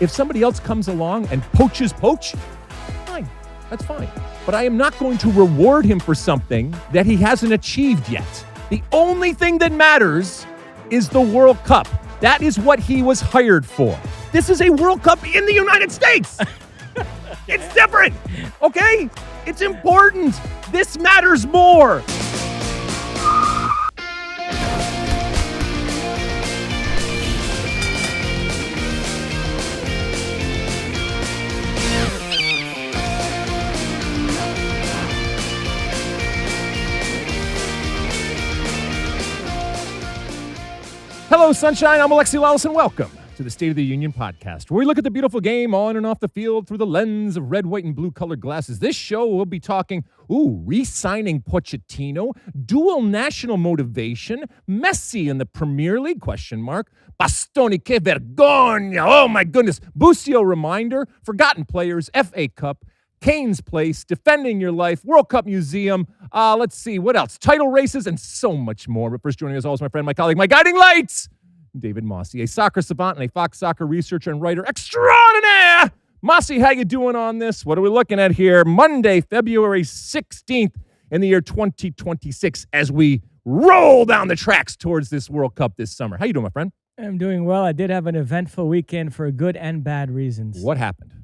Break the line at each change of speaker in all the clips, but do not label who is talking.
If somebody else comes along and poach, fine. That's fine. But I am not going to reward him for something that he hasn't achieved yet. The only thing that matters is the World Cup. That is what he was hired for. This is a World Cup in the United States. It's different, okay? It's important. This matters more. Hello, sunshine. I'm Alexi, Lalas, and welcome to the State of the Union podcast, where we look at the beautiful game on and off the field through the lens of red, white, and blue-colored glasses. This show, we'll be talking, re-signing Pochettino, dual national motivation, Messi in the Premier League, ? Bastoni, che vergogna, oh my goodness, Busio reminder, forgotten players, FA Cup, Kane's place, defending your life, World Cup Museum, let's see, what else? Title races, and so much more. But first joining us always, my friend, my colleague, my guiding lights, David Mosse, a soccer savant and a Fox soccer researcher and writer extraordinaire. Mosse, how you doing on this? What are we looking at here? Monday, February 16th in the year 2026 as we roll down the tracks towards this World Cup this summer. How you doing, my friend?
I'm doing well. I did have an eventful weekend for good and bad reasons.
What happened?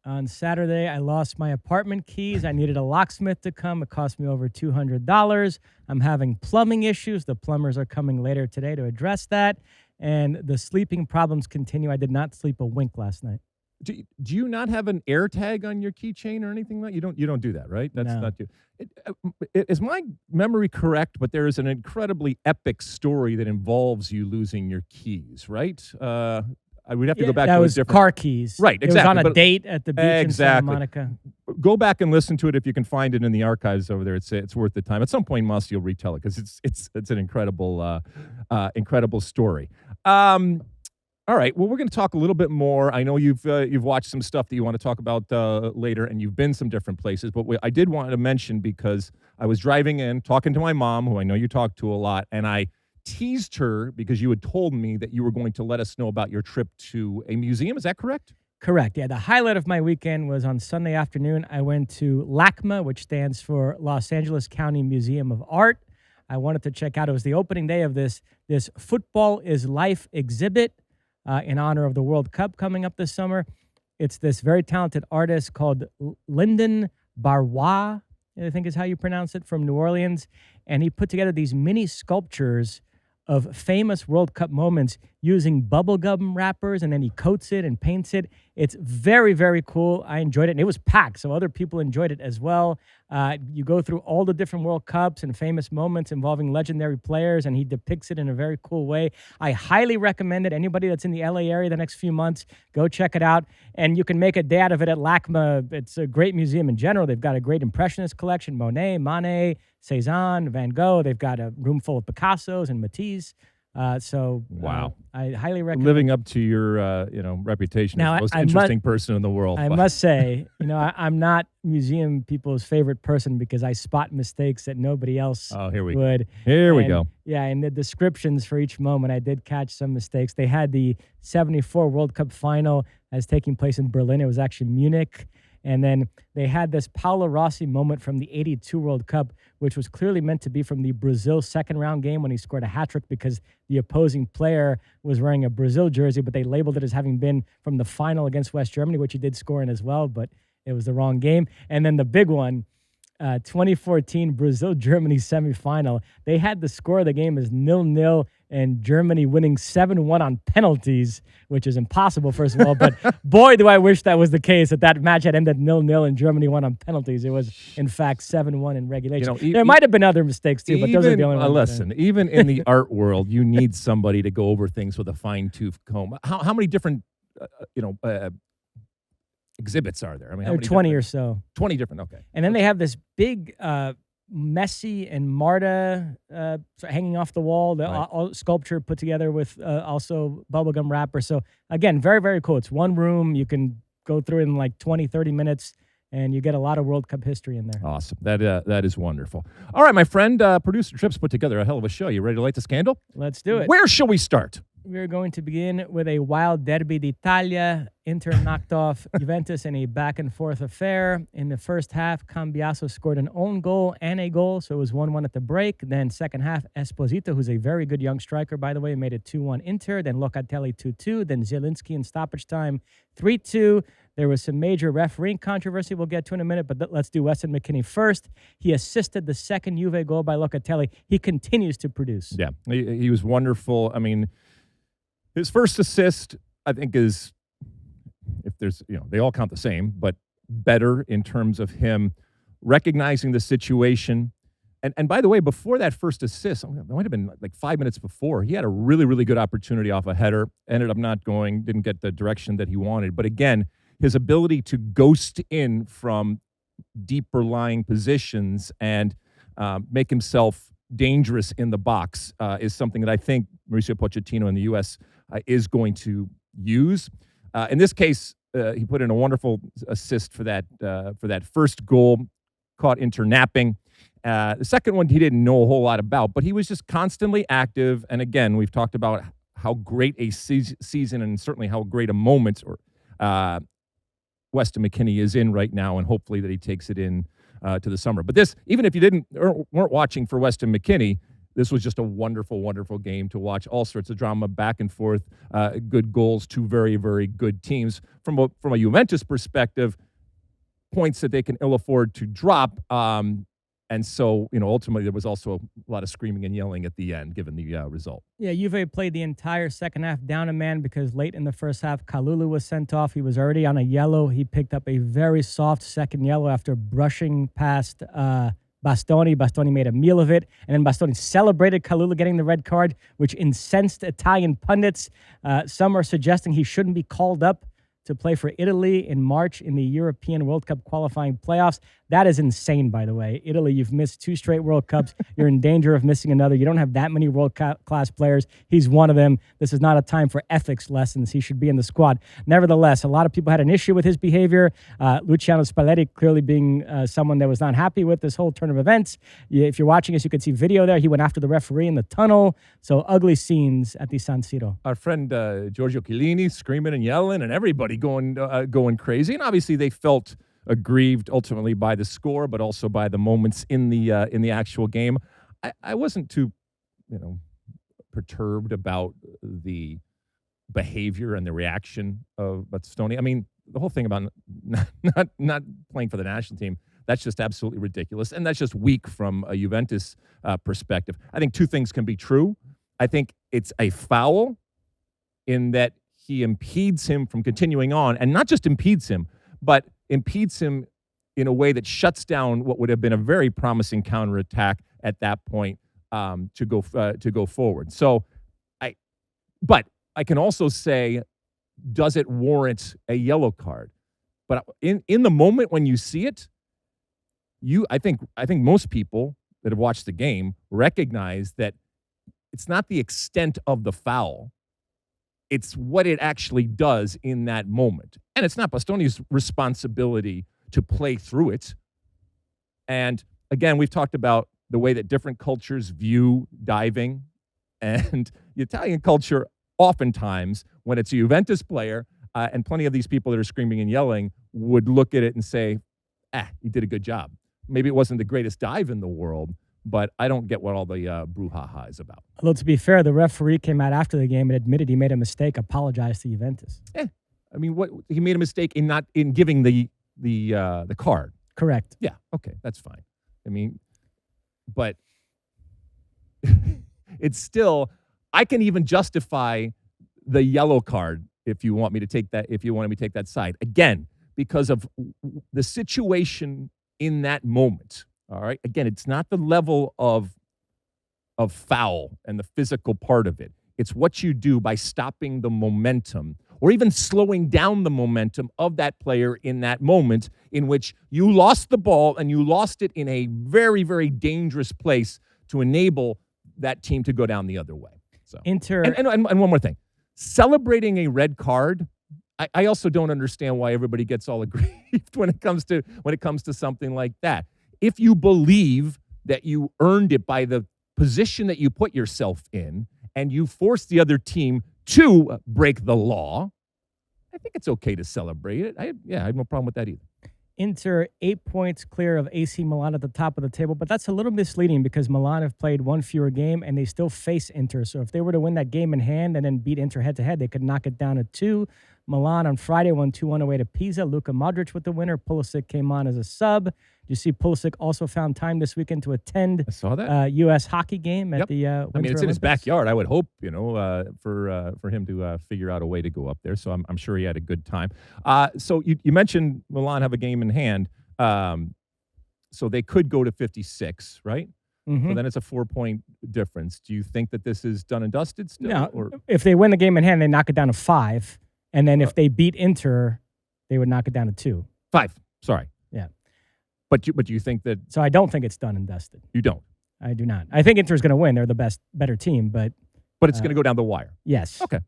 On Saturday, I lost my apartment keys. I needed a locksmith to come. It cost me over $200. I'm having plumbing issues. The plumbers are coming later today to address that. And the sleeping problems continue. I did not sleep a wink last night.
Do you not have an air tag on your keychain or anything like that? You don't do that, right? That's
No.
not you. Is my memory correct? But there is an incredibly epic story that involves you losing your keys, right? I would have to go back to
that
a
was
different
car keys.
Right,
It was on
exactly,
a date at the beach in Santa
Exactly.
Monica.
Go back and listen to it if you can find it in the archives over there. It's worth the time. At some point, Mosse, you'll retell it because it's an incredible story. All right. Well, we're going to talk a little bit more. I know you've watched some stuff that you want to talk about later, and you've been some different places. But I did want to mention, because I was driving in, talking to my mom, who I know you talk to a lot, and I teased her because you had told me that you were going to let us know about your trip to a museum. Is that correct?
Correct. Yeah, the highlight of my weekend was on Sunday afternoon. I went to LACMA, which stands for Los Angeles County Museum of Art. I wanted to check out. It was the opening day of this Football is Life exhibit in honor of the World Cup coming up this summer. It's this very talented artist called Lyndon Barrois, I think is how you pronounce it, from New Orleans. And he put together these mini sculptures of famous World Cup moments using bubblegum wrappers, and then he coats it and paints it. It's very, very cool. I enjoyed it, and it was packed, so other people enjoyed it as well. You go through all the different World Cups and famous moments involving legendary players, and he depicts it in a very cool way. I highly recommend it. Anybody that's in the LA area the next few months, go check it out, and you can make a day out of it at LACMA. It's a great museum in general. They've got a great Impressionist collection, Monet, Cézanne, Van Gogh. They've got a room full of Picassos and Matisse.
Wow.
I highly recommend.
Living up to your reputation
Now,
as the most
I
interesting person in the world.
I must say, I'm not museum people's favorite person because I spot mistakes that nobody else
Here we
would.
go.
Yeah, in the descriptions for each moment, I did catch some mistakes. They had the 74 World Cup final as taking place in Berlin. It was actually Munich. And then they had this Paolo Rossi moment from the 82 World Cup, which was clearly meant to be from the Brazil second round game when he scored a hat trick because the opposing player was wearing a Brazil jersey, but they labeled it as having been from the final against West Germany, which he did score in as well, but it was the wrong game. And then the big one, 2014 Brazil-Germany semifinal, they had the score of the game as 0-0 and Germany winning 7-1 on penalties, which is impossible, first of all. But boy, do I wish that was the case, that match had ended 0-0 and Germany won on penalties. It was, in fact, 7-1 in regulation. There might have been other mistakes, too, but those are the only ones.
Listen, even in the art world, you need somebody to go over things with a fine-tooth comb. How many different, exhibits are there? I mean, how many
20 or so.
20 different, okay.
And then they have this big Messi and Marta hanging off the wall, all sculpture put together with also bubblegum wrapper. So, again, very, very cool. It's one room. You can go through it in like 20, 30 minutes, and you get a lot of World Cup history in there.
Awesome. That is wonderful. All right, my friend, producer Trips put together a hell of a show. You ready to light this candle?
Let's do it.
Where shall we start?
We're going to begin with a wild derby d'Italia. Inter knocked off Juventus in a back-and-forth affair. In the first half, Cambiaso scored an own goal and a goal, so it was 1-1 at the break. Then second half, Esposito, who's a very good young striker, by the way, made it 2-1 Inter. Then Locatelli 2-2. Then Zielinski in stoppage time 3-2. There was some major refereeing controversy we'll get to in a minute, but let's do Weston McKennie first. He assisted the second Juve goal by Locatelli. He continues to produce.
Yeah, he was wonderful. I mean, his first assist, I think, is, if there's, they all count the same, but better in terms of him recognizing the situation. And by the way, before that first assist, it might have been like 5 minutes before, he had a really, really good opportunity off a header, ended up not going, didn't get the direction that he wanted. But again, his ability to ghost in from deeper lying positions and make himself dangerous in the box is something that I think Mauricio Pochettino in the U.S. Is going to use. In this case, he put in a wonderful assist for that first goal, caught Inter napping. The second one he didn't know a whole lot about, but he was just constantly active. And again, we've talked about how great a season and certainly how great a moment Weston McKennie is in right now, and hopefully that he takes it in to the summer. But this, even if you weren't watching for Weston McKennie, this was just a wonderful, wonderful game to watch. All sorts of drama, back and forth, good goals, two very, very good teams. From a Juventus perspective, points that they can ill afford to drop. And so, ultimately there was also a lot of screaming and yelling at the end, given the result.
Yeah, Juve played the entire second half down a man because late in the first half, Kalulu was sent off. He was already on a yellow. He picked up a very soft second yellow after brushing past Bastoni. Bastoni made a meal of it, and then Bastoni celebrated Kalulu getting the red card, which incensed Italian pundits. Some are suggesting he shouldn't be called up to play for Italy in March in the European World Cup qualifying playoffs. That is insane, by the way. Italy, you've missed 2 straight World Cups. You're in danger of missing another. You don't have that many world-class players. He's one of them. This is not a time for ethics lessons. He should be in the squad. Nevertheless, a lot of people had an issue with his behavior. Luciano Spalletti clearly being someone that was not happy with this whole turn of events. If you're watching this, you can see video there. He went after the referee in the tunnel. So ugly scenes at the San Siro.
Our friend Giorgio Chiellini screaming and yelling, and everybody going crazy. And obviously they felt aggrieved ultimately by the score, but also by the moments in the actual game. I wasn't too, perturbed about the behavior and the reaction of Bastoni. I mean, the whole thing about not playing for the national team, that's just absolutely ridiculous, and that's just weak from a Juventus perspective. I think 2 things can be true. I think it's a foul in that he impedes him from continuing on, and not just impedes him, but impedes him in a way that shuts down what would have been a very promising counterattack at that point to go forward. So, but I can also say, does it warrant a yellow card? But in the moment when you see it, I think most people that have watched the game recognize that it's not the extent of the foul. It's what it actually does in that moment. And it's not Bastoni's responsibility to play through it. And again, we've talked about the way that different cultures view diving. And the Italian culture, oftentimes, when it's a Juventus player, and plenty of these people that are screaming and yelling would look at it and say, he did a good job. Maybe it wasn't the greatest dive in the world, but I don't get what all the brouhaha is about.
Although, to be fair, the referee came out after the game and admitted he made a mistake, apologized to Juventus.
I mean, he made a mistake in giving the card.
Correct.
Yeah, okay, that's fine. I mean, but it's still, I can even justify the yellow card if you want me to take that, if you wanted me to take that side. Again, because of the situation in that moment. All right. Again, it's not the level of foul and the physical part of it. It's what you do by stopping the momentum or even slowing down the momentum of that player in that moment in which you lost the ball and you lost it in a very, very dangerous place to enable that team to go down the other way. So and one more thing. Celebrating a red card, I also don't understand why everybody gets all aggrieved when it comes to something like that. If you believe that you earned it by the position that you put yourself in and you force the other team to break the law, I think it's okay to celebrate it. I have no problem with that either.
Inter 8 points clear of AC Milan at the top of the table, but that's a little misleading because Milan have played one fewer game and they still face Inter. So if they were to win that game in hand and then beat Inter head-to-head, they could knock it down to 2. Milan on Friday won 2-1 away to Pisa. Luka Modric with the winner. Pulisic came on as a sub. You see Pulisic also found time this weekend to attend
I saw that.
U.S. hockey game at the Winter
it's in his
Olympics.
backyard. I would hope, for him to figure out a way to go up there. So I'm sure he had a good time. So you mentioned Milan have a game in hand. So they could go to 56, right?
Mm-hmm.
So then it's a 4-point difference. Do you think that this is done and dusted still?
No,
Or?
if they win the game in hand, they knock it down to 5. And then if they beat Inter, they would knock it down to 2.
5. Sorry.
Yeah.
But you think that
So I don't think it's done and dusted.
you don't?
I do not. I think Inter's going to win. They're the better team, but
But it's going to go down the wire.
yes.
Okay.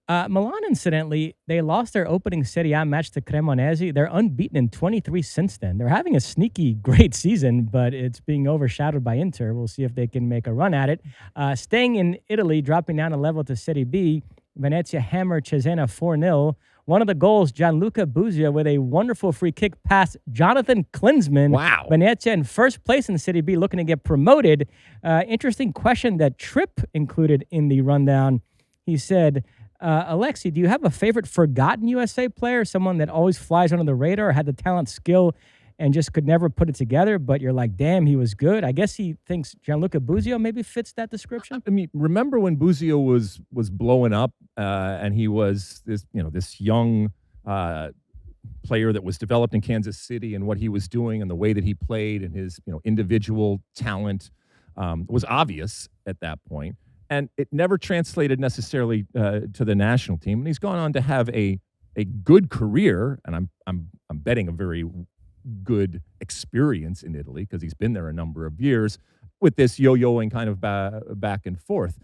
Milan, incidentally, they lost their opening Serie A match to Cremonese. They're unbeaten in 23 since then. They're having a sneaky great season, but it's being overshadowed by Inter. We'll see if they can make a run at it. Staying in Italy, dropping down a level to Serie B, Venezia hammered Cesena 4-0. One of the goals, Gianluca Buzia with a wonderful free kick past Jonathan Klinsmann.
Wow.
Venezia in first place in Serie B, looking to get promoted. Interesting question that Tripp included in the rundown. He said, Alexi, do you have a favorite forgotten USA player, someone that always flies under the radar, had the talent, skill, and just could never put it together, but you're like, damn, he was good? I guess he thinks Gianluca Buzio maybe fits that description.
I mean, remember when Buzio was blowing up, and he was this young player that was developed in Kansas City, and what he was doing and the way that he played and his individual talent was obvious at that point. And it never translated necessarily to the national team. And he's gone on to have a good career, and I'm betting a very good experience in Italy because he's been there a number of years with this yo-yoing kind of back and forth.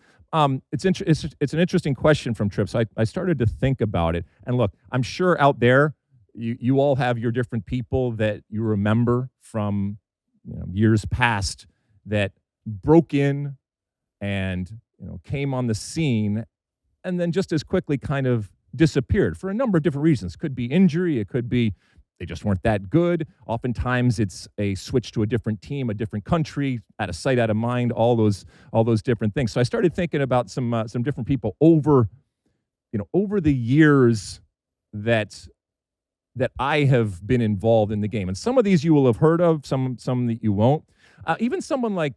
It's an interesting question from Tripp. So I started to think about it. And look, I'm sure out there you all have your different people that you remember from years past that broke in and came on the scene and then just as quickly kind of disappeared for a number of different reasons. Could be injury. It could be they just weren't that good. Oftentimes it's a switch to a different team, a different country, out of sight, out of mind, all those different things. So I started thinking about some different people over the years that I have been involved in the game. And some of these you will have heard of, some that you won't. Even someone like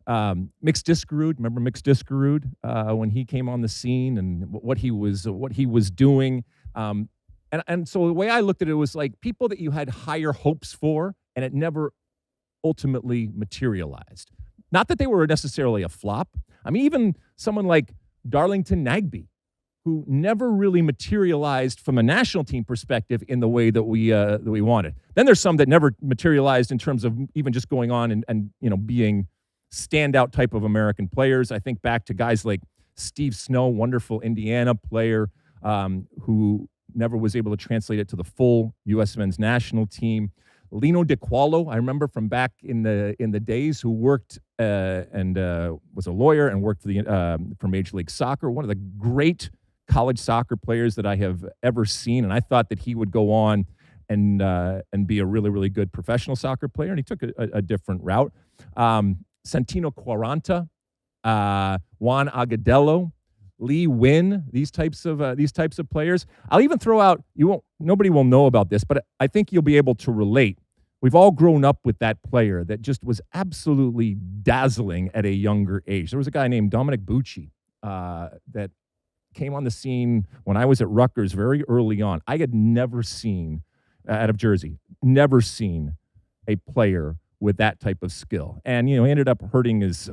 Mix Diskerud. Remember Mix Diskerud when he came on the scene and what he was doing. And so the way I looked at it was like people that you had higher hopes for, and it never ultimately materialized. Not that they were necessarily a flop. I mean, even someone like Darlington Nagbe, who never really materialized from a national team perspective in the way that we wanted. Then there's some that never materialized in terms of even just going on and being standout type of American players. I think back to guys like Steve Snow, wonderful Indiana player, who never was able to translate it to the full U.S. men's national team. Lino Di Qualo, I remember from back in the days, who worked and was a lawyer and worked for Major League Soccer. One of the great college soccer players that I have ever seen, and I thought that he would go on and be a really, really good professional soccer player, and he took a different route. Santino Quaranta, Juan Agudelo, Lee Wynn, these types of players. I'll even throw out, nobody will know about this, but I think you'll be able to relate. We've all grown up with that player that just was absolutely dazzling at a younger age. There was a guy named Dominic Bucci that came on the scene when I was at Rutgers very early on. I had never seen, out of Jersey, never seen a player with that type of skill. And, he ended up hurting his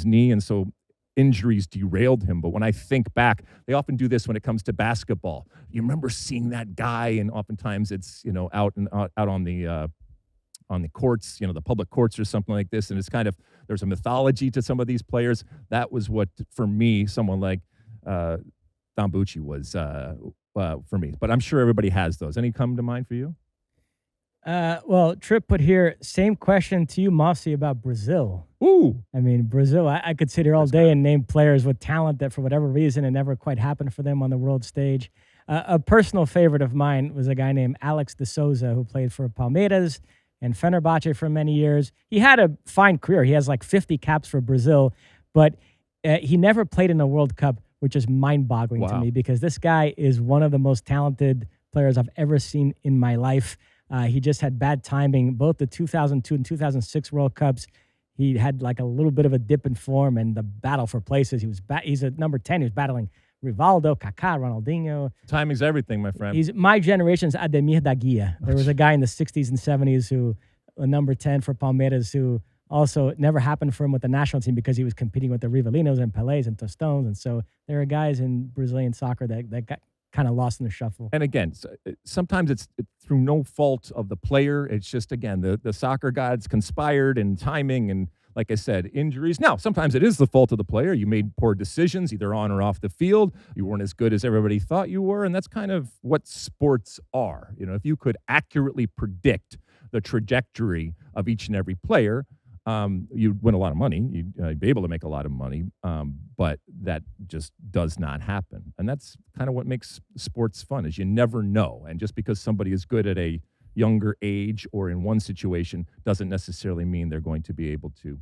knee, and so injuries derailed him. But when I think back, they often do this when it comes to basketball. You remember seeing that guy, and oftentimes it's, out on the courts, the public courts or something like this. And it's kind of, there's a mythology to some of these players. That was what, for me, someone like Don Bucci was for me. But I'm sure everybody has those. Any come to mind for you?
Well, Trip put here, same question to you, Mosse, about Brazil.
Ooh.
I mean, Brazil, I could sit here all day and name players with talent that for whatever reason it never quite happened for them on the world stage. A personal favorite of mine was a guy named Alex de Souza, who played for Palmeiras and Fenerbahce for many years. He had a fine career. He has like 50 caps for Brazil, but he never played in a World Cup, which is mind-boggling to me because this guy is one of the most talented players I've ever seen in my life. He just had bad timing. Both the 2002 and 2006 World Cups, he had like a little bit of a dip in form and the battle for places. He's at number 10. He was battling Rivaldo, Kaká, Ronaldinho.
Timing's everything, my friend.
He's my generation's Ademir da Guia. There was a guy in the 60s and 70s who, number 10 for Palmeiras, who also never happened for him with the national team because he was competing with the Rivalinos and Pelés and Tostones. And so there are guys in Brazilian soccer that got kind of lost in the shuffle.
And again, sometimes it's through no fault of the player. It's just, again, the soccer gods conspired and timing and, like I said, injuries. Now, sometimes it is the fault of the player. You made poor decisions, either on or off the field. You weren't as good as everybody thought you were, and that's kind of what sports are. You know, if you could accurately predict the trajectory of each and every player, you'd win a lot of money. You'd be able to make a lot of money, but that just does not happen. And that's kind of what makes sports fun, is you never know. And just because somebody is good at a younger age or in one situation doesn't necessarily mean they're going to be able to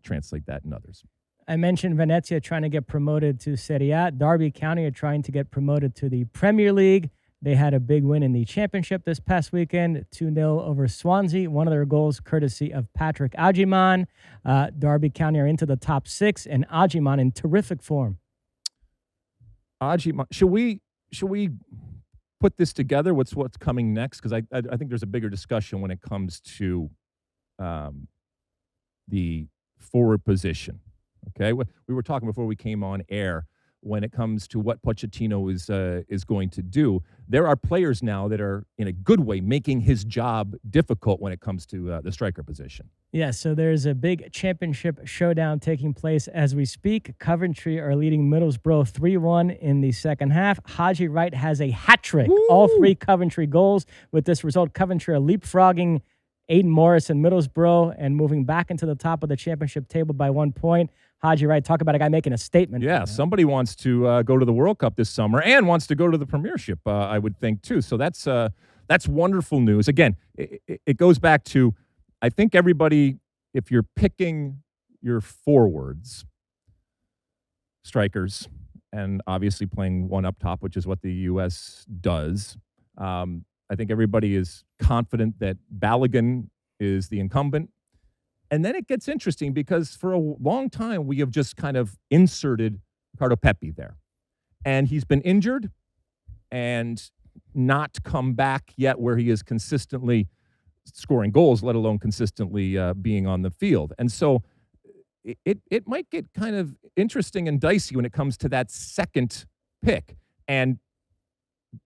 translate that in others.
I mentioned Venezia trying to get promoted to Serie A. Derby County are trying to get promoted to the Premier League. They had a big win in the championship this past weekend, 2-0 over Swansea. One of their goals courtesy of Patrick Agyemang. Derby County are into the top 6, and Agyemang in terrific form.
Agyemang, should we put this together? What's coming next? Because I think there's a bigger discussion when it comes to the forward position. Okay, we were talking before we came on air. When it comes to what Pochettino is going to do, there are players now that are, in a good way, making his job difficult when it comes to the striker position.
Yeah, so there's a big championship showdown taking place as we speak. Coventry are leading Middlesbrough 3-1 in the second half. Haji Wright has a hat trick, all 3 Coventry goals. With this result, Coventry are leapfrogging Aidan Morris and Middlesbrough and moving back into the top of the championship table by 1 point. Haji Wright, talk about a guy making a statement.
Yeah, somebody wants to go to the World Cup this summer and wants to go to the Premiership, I would think, too. So that's wonderful news. Again, it goes back to, I think everybody, if you're picking your forwards, strikers, and obviously playing one up top, which is what the U.S. does, I think everybody is confident that Balogun is the incumbent. And then it gets interesting because for a long time, we have just kind of inserted Ricardo Pepi there. And he's been injured and not come back yet where he is consistently scoring goals, let alone consistently being on the field. And so it might get kind of interesting and dicey when it comes to that second pick. And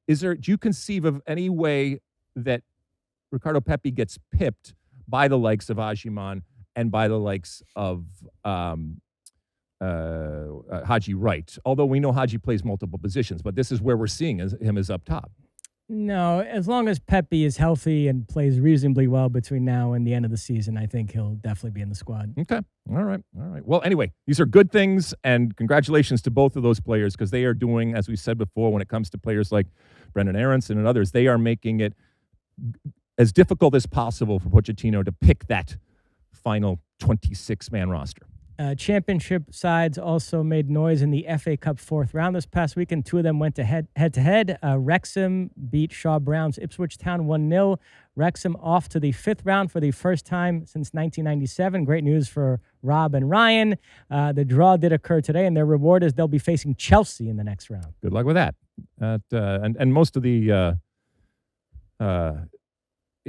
do you conceive of any way that Ricardo Pepi gets pipped by the likes of Agyemang and by the likes of Haji Wright? Although we know Haji plays multiple positions, but this is where we're seeing him as up top.
No, as long as Pepi is healthy and plays reasonably well between now and the end of the season, I think he'll definitely be in the squad.
Okay. All right. Well, anyway, these are good things, and congratulations to both of those players because they are doing, as we said before, when it comes to players like Brendan Aronson and others, they are making it as difficult as possible for Pochettino to pick that final 26-man roster.
Championship sides also made noise in the FA Cup 4th round this past weekend. 2 of them went to head-to-head. Wrexham beat Shaw Brown's Ipswich Town 1-0. Wrexham off to the 5th round for the first time since 1997. Great news for Rob and Ryan. The draw did occur today, and their reward is they'll be facing Chelsea in the next round.
Good luck with that. And most of the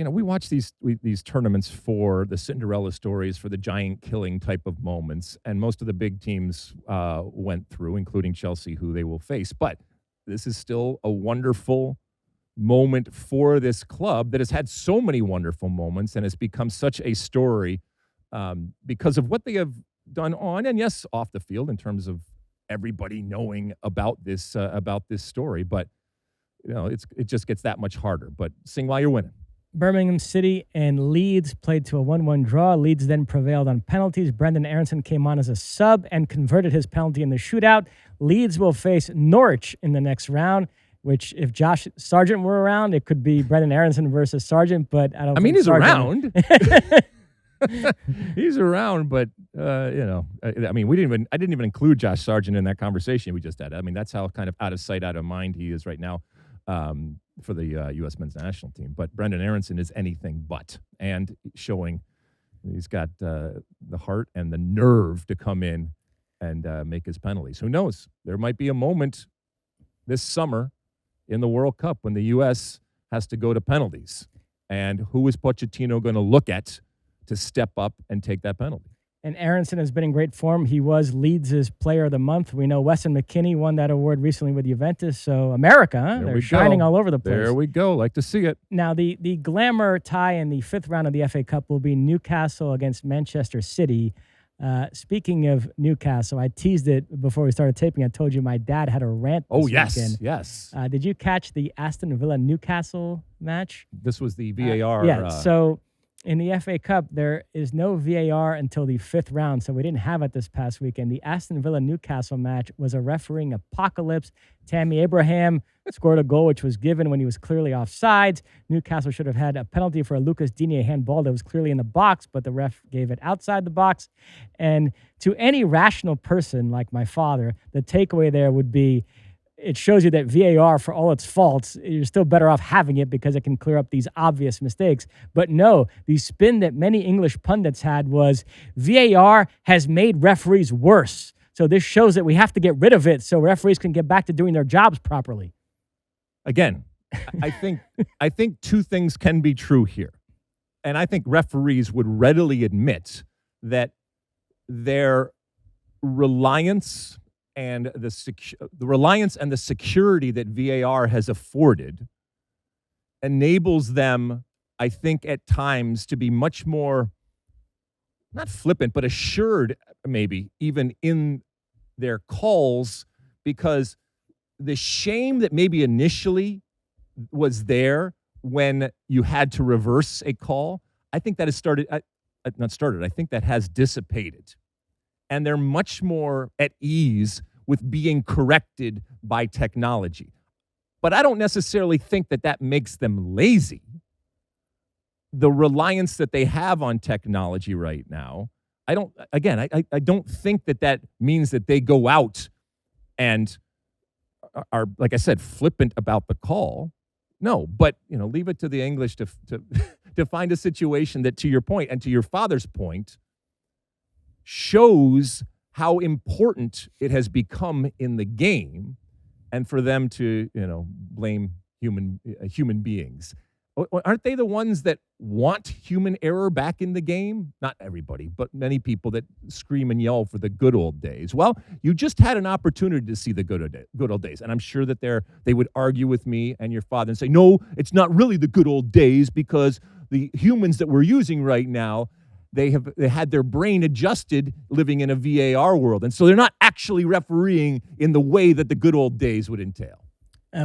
we watch these tournaments for the Cinderella stories, for the giant killing type of moments, and most of the big teams went through, including Chelsea, who they will face. But this is still a wonderful moment for this club that has had so many wonderful moments and has become such a story because of what they have done on and, yes, off the field in terms of everybody knowing about this story. But, it just gets that much harder. But sing while you're winning.
Birmingham City and Leeds played to a 1-1 draw. Leeds then prevailed on penalties. Brendan Aronson came on as a sub and converted his penalty in the shootout. Leeds will face Norwich in the next round, which if Josh Sargent were around, it could be Brendan Aronson versus Sargent, but I don't think
he's
Sargent...
around. He's around, but I didn't even include Josh Sargent in that conversation we just had. I mean, that's how kind of out of sight, out of mind he is right now for the U.S. men's national team. But Brendan Aronson is anything but, and showing he's got the heart and the nerve to come in and make his penalties. Who knows? There might be a moment this summer in the World Cup when the U.S. has to go to penalties. And who is Pochettino going to look at to step up and take that penalty?
And Aronson has been in great form. He was Leeds' Player of the Month. We know Weston McKennie won that award recently with Juventus. So America, huh? They're shining all over the place.
There we go. Like to see it.
Now, the glamour tie in the fifth round of the FA Cup will be Newcastle against Manchester City. Speaking of Newcastle, I teased it before we started taping. I told you my dad had a rant this weekend.
Yes.
Did you catch the Aston Villa-Newcastle match?
This was the VAR.
So in the FA Cup, there is no VAR until the fifth round, so we didn't have it this past weekend. The Aston Villa-Newcastle match was a refereeing apocalypse. Tammy Abraham scored a goal which was given when he was clearly offsides. Newcastle should have had a penalty for a Lucas Digne handball that was clearly in the box, but the ref gave it outside the box. And to any rational person like my father, the takeaway there would be, it shows you that VAR, for all its faults, you're still better off having it because it can clear up these obvious mistakes. But no, the spin that many English pundits had was VAR has made referees worse. So this shows that we have to get rid of it so referees can get back to doing their jobs properly.
Again, I think two things can be true here. And I think referees would readily admit that their reliance and the reliance and the security that VAR has afforded enables them, I think, at times to be much more, not flippant, but assured, maybe, even in their calls, because the shame that maybe initially was there when you had to reverse a call, I think that has I think that has dissipated. And they're much more at ease with being corrected by technology. But I don't necessarily think that that makes them lazy. The reliance that they have on technology right now, I don't think that means that they go out and are, like I said, flippant about the call. No, but leave it to the English to to find a situation that, to your point and to your father's point, shows how important it has become in the game, and for them to, blame human beings. Aren't they the ones that want human error back in the game? Not everybody, but many people that scream and yell for the good old days. Well, you just had an opportunity to see the good old days, and I'm sure that they would argue with me and your father and say, no, it's not really the good old days because the humans that we're using right now, they had their brain adjusted living in a VAR world. And so they're not actually refereeing in the way that the good old days would entail.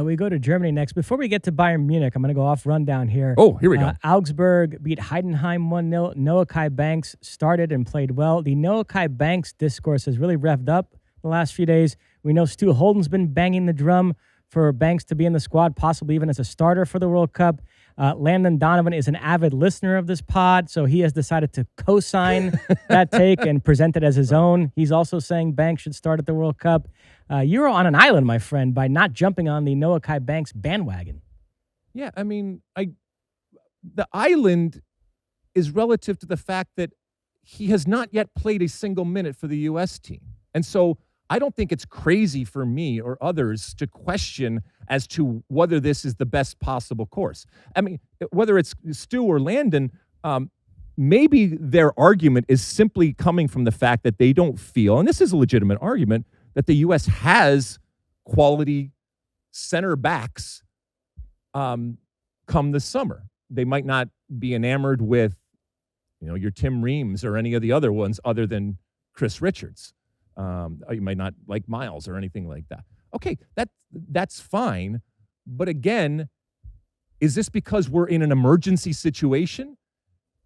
We go to Germany next. Before we get to Bayern Munich, I'm going to go off rundown here.
Oh, here we go.
Augsburg beat Heidenheim 1-0. Noah Kai Banks started and played well. The Noah Kai Banks discourse has really revved up the last few days. We know Stu Holden's been banging the drum for Banks to be in the squad, possibly even as a starter for the World Cup. Landon Donovan is an avid listener of this pod, so he has decided to co-sign that take and present it as his own. He's also saying Banks should start at the World Cup. You're on an island, my friend, by not jumping on the Noah Kai Banks bandwagon.
Yeah, I mean, the island is relative to the fact that he has not yet played a single minute for the U.S. team. And so I don't think it's crazy for me or others to question as to whether this is the best possible course. I mean, whether it's Stu or Landon, maybe their argument is simply coming from the fact that they don't feel, and this is a legitimate argument, that the U.S. has quality center backs come this summer. They might not be enamored with, your Tim Reams or any of the other ones other than Chris Richards. You might not like Miles or anything like that. Okay, that's fine. But again, Is this because we're in an emergency situation?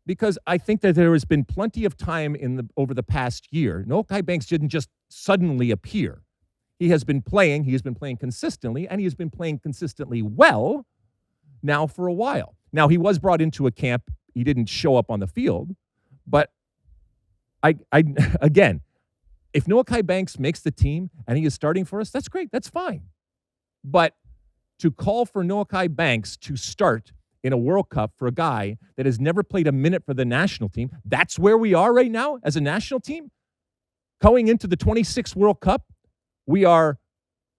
Because I think that there has been plenty of time over the past year. Noah Banks didn't just suddenly appear. He has been playing consistently, and he has been playing consistently well now for a while. Now, he was brought into a camp. He didn't show up on the field. But again, if Noah Banks makes the team and he is starting for us, that's great. That's fine. But to call for Noah Banks to start in a World Cup for a guy that has never played a minute for the national team, that's where we are right now as a national team. Going into the 26th World Cup, we are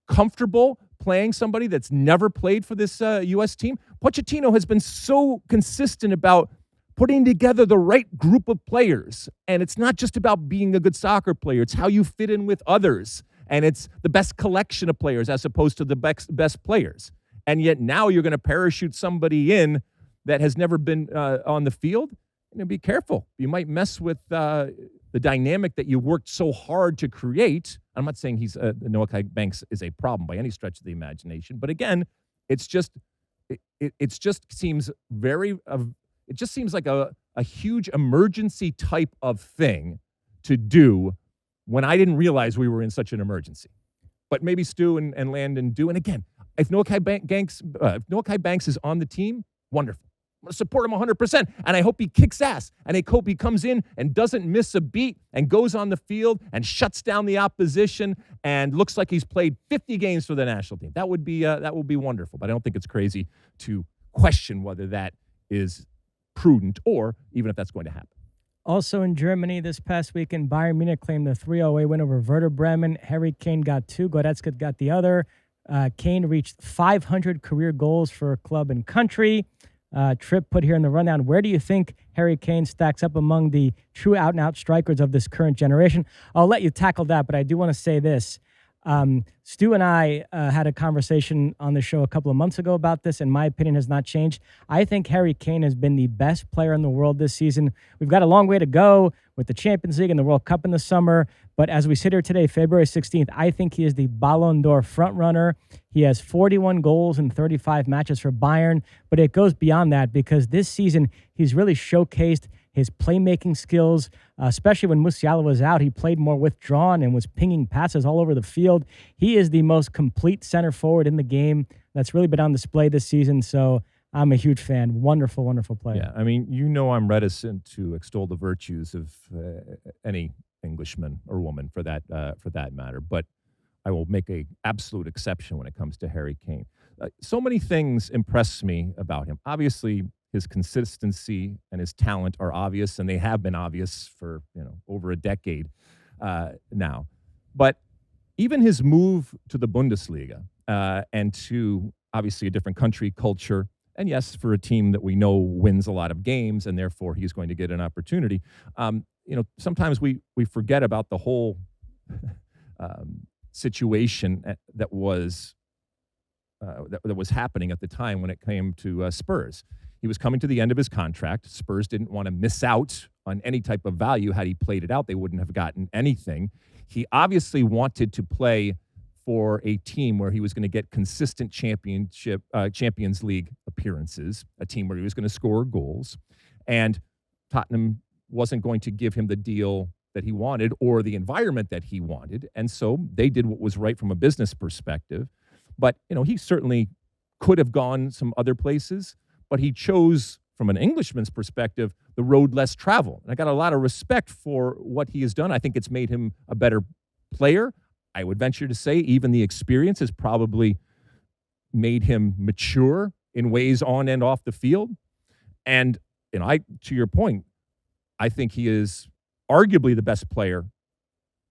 comfortable playing somebody that's never played for this U.S. team. Pochettino has been so consistent about putting together the right group of players. And it's not just about being a good soccer player. It's how you fit in with others. And it's the best collection of players as opposed to the best players. And yet now you're going to parachute somebody in that has never been on the field. Be careful. You might mess with the dynamic that you worked so hard to create. I'm not saying Noah Banks is a problem by any stretch of the imagination. But again, it just seems like a huge emergency type of thing to do when I didn't realize we were in such an emergency. But maybe Stu and Landon do. And again, if Noah Banks is on the team, wonderful. I'm going to support him 100%, and I hope he kicks ass, and I hope he comes in and doesn't miss a beat and goes on the field and shuts down the opposition and looks like he's played 50 games for the national team. That would be wonderful, but I don't think it's crazy to question whether that is prudent or even if that's going to happen.
Also in Germany this past weekend, Bayern Munich claimed a 3-0 win over Werder Bremen. Harry Kane got 2, Goretzka got the other. Kane reached 500 career goals for club and country. Tripp put here in the rundown, where do you think Harry Kane stacks up among the true out-and-out strikers of this current generation? I'll let you tackle that, but I do want to say this. Stu and I had a conversation on the show a couple of months ago about this, and my opinion has not changed. I think Harry Kane has been the best player in the world this season. We've got a long way to go with the Champions League and the World Cup in the summer, but as we sit here today, February 16th, I think he is the Ballon d'Or frontrunner. He has 41 goals in 35 matches for Bayern, but it goes beyond that because this season he's really showcased his playmaking skills, especially when Musiala was out. He played more withdrawn and was pinging passes all over the field. He is the most complete center forward in the game. That's really been on display this season, so I'm a huge fan. Wonderful, wonderful player.
Yeah, I mean, I'm reticent to extol the virtues of any Englishman or woman for that matter, but I will make an absolute exception when it comes to Harry Kane. So many things impress me about him. Obviously, his consistency and his talent are obvious, and they have been obvious for over a decade now. But even his move to the Bundesliga and to obviously a different country, culture, and yes, for a team that we know wins a lot of games, and therefore he's going to get an opportunity. Sometimes we forget about the whole situation that was happening at the time when it came to Spurs. He was coming to the end of his contract. Spurs didn't want to miss out on any type of value. Had he played it out, they wouldn't have gotten anything. He obviously wanted to play for a team where he was going to get consistent Champions League appearances, a team where he was going to score goals. And Tottenham wasn't going to give him the deal that he wanted or the environment that he wanted. And so they did what was right from a business perspective. But, he certainly could have gone some other places. But he chose, from an Englishman's perspective, the road less traveled. And I got a lot of respect for what he has done. I think it's made him a better player. I would venture to say even the experience has probably made him mature in ways on and off the field. And, to your point, I think he is arguably the best player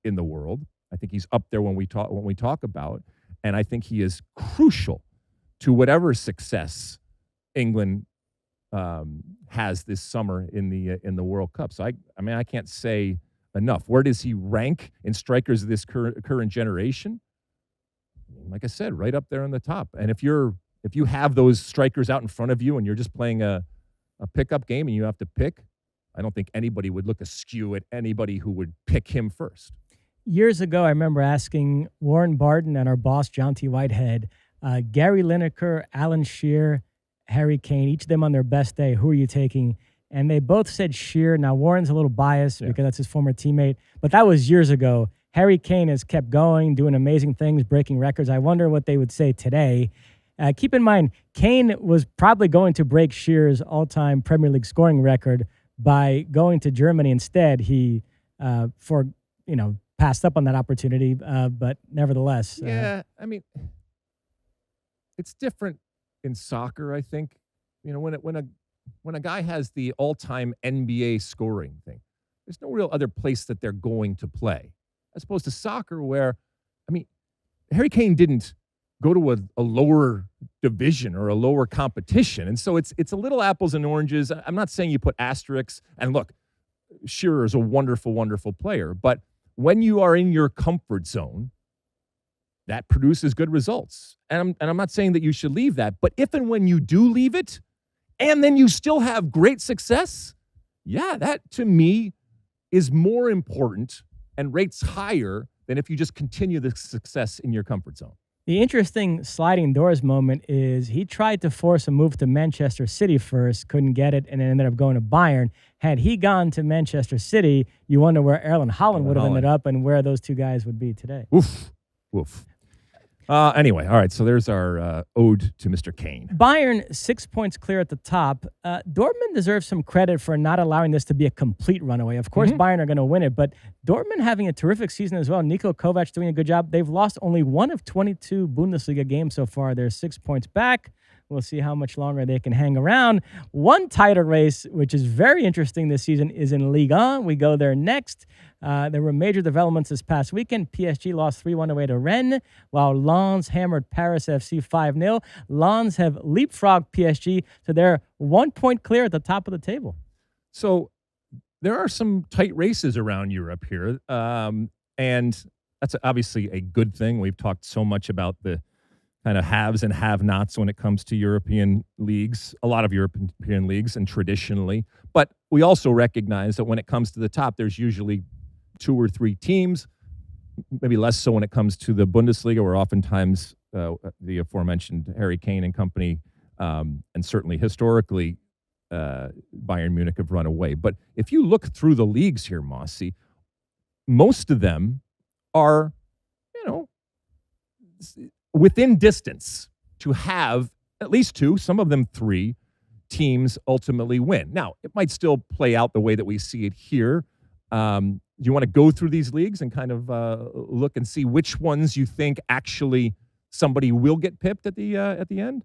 in the world. I think he's up there when we talk about, and I think he is crucial to whatever success England has this summer in the World Cup. So I can't say enough. Where does he rank in strikers of this current generation? Like I said, right up there on the top. And if you have those strikers out in front of you and you're just playing a pickup game and you have to pick, I don't think anybody would look askew at anybody who would pick him first.
Years ago, I remember asking Warren Barton and our boss, John T. Whitehead, Gary Lineker, Alan Shearer, Harry Kane, each of them on their best day. Who are you taking? And they both said Shearer. Now, Warren's a little biased because that's his former teammate, but that was years ago. Harry Kane has kept going, doing amazing things, breaking records. I wonder what they would say today. Keep in mind, Kane was probably going to break Shearer's all-time Premier League scoring record by going to Germany instead. He, passed up on that opportunity, but nevertheless.
Yeah, I mean, it's different in soccer, I think. You know, when a guy has the all-time NBA scoring thing, there's no real other place that they're going to play, as opposed to soccer where, I mean, Harry Kane didn't go to a lower division or a lower competition. And so it's a little apples and oranges. I'm not saying you put asterisks. And look, Shearer is a wonderful, wonderful player. But when you are in your comfort zone, that produces good results. And I'm not saying that you should leave that. But if and when you do leave it, and then you still have great success, yeah, that to me is more important and rates higher than if you just continue the success in your comfort zone.
The interesting sliding doors moment is he tried to force a move to Manchester City first, couldn't get it, and then ended up going to Bayern. Had he gone to Manchester City, you wonder where Erling Haaland would have ended up and where those two guys would be today.
Oof. Anyway, all right, so there's our ode to Mr. Kane.
Bayern, 6 points clear at the top. Dortmund deserves some credit for not allowing this to be a complete runaway. Of course, Bayern are going to win it, but Dortmund having a terrific season as well. Niko Kovac doing a good job. They've lost only one of 22 Bundesliga games so far. They're 6 points back. We'll see how much longer they can hang around. One title race, which is very interesting this season, is in Ligue 1. We go there next. There were major developments this past weekend. PSG lost 3-1 away to Rennes, while Lens hammered Paris FC 5-0. Lens have leapfrogged PSG, so they're 1 point clear at the top of the table.
So there are some tight races around Europe here, and that's obviously a good thing. We've talked so much about the kind of haves and have-nots when it comes to European leagues, a lot of European leagues, and traditionally. But we also recognize that when it comes to the top, there's usually 2 or 3 teams, maybe less so when it comes to the Bundesliga, where oftentimes the aforementioned Harry Kane and company, and certainly historically, Bayern Munich have run away. But if you look through the leagues here, Mosse, most of them are, within distance to have at least 2, some of them 3 teams ultimately win. Now, it might still play out the way that we see it here. Do you want to go through these leagues and kind of look and see which ones you think actually somebody will get pipped at the end?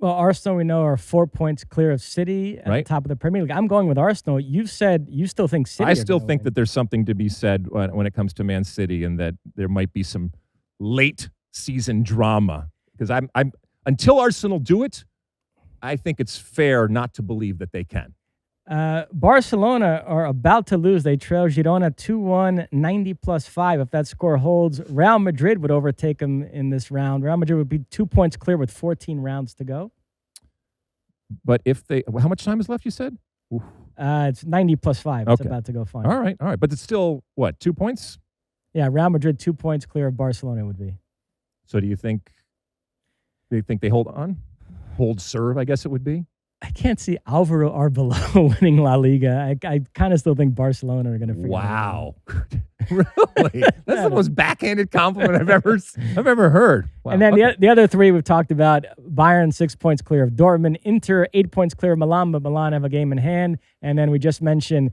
Well, Arsenal, we know, are 4 points clear of City at the top of the Premier League. I'm going with Arsenal. You've said you still think City.
I still think that there's something to be said when it comes to Man City, and that there might be some late season drama, because I'm until Arsenal do it, I think it's fair not to believe that they can.
Barcelona are about to lose. They trail Girona 2-1, 90+5. If that score holds, Real Madrid would overtake them in this round. Real Madrid would be 2 points clear with 14 rounds to go.
But if they, how much time is left, you said?
It's 90+5. It's about to go fine.
All right. But it's still, 2 points?
Yeah, Real Madrid 2 points clear of Barcelona would be.
So do you think they hold on? Hold serve, I guess it would be?
I can't see Alvaro Arbeloa winning La Liga. I kind of still think Barcelona are going to figure it out.
Wow. Really? That's the most backhanded compliment I've ever heard. Wow.
And then the other 3 we've talked about, Bayern 6 points clear of Dortmund, Inter 8 points clear of Milan, but Milan have a game in hand. And then we just mentioned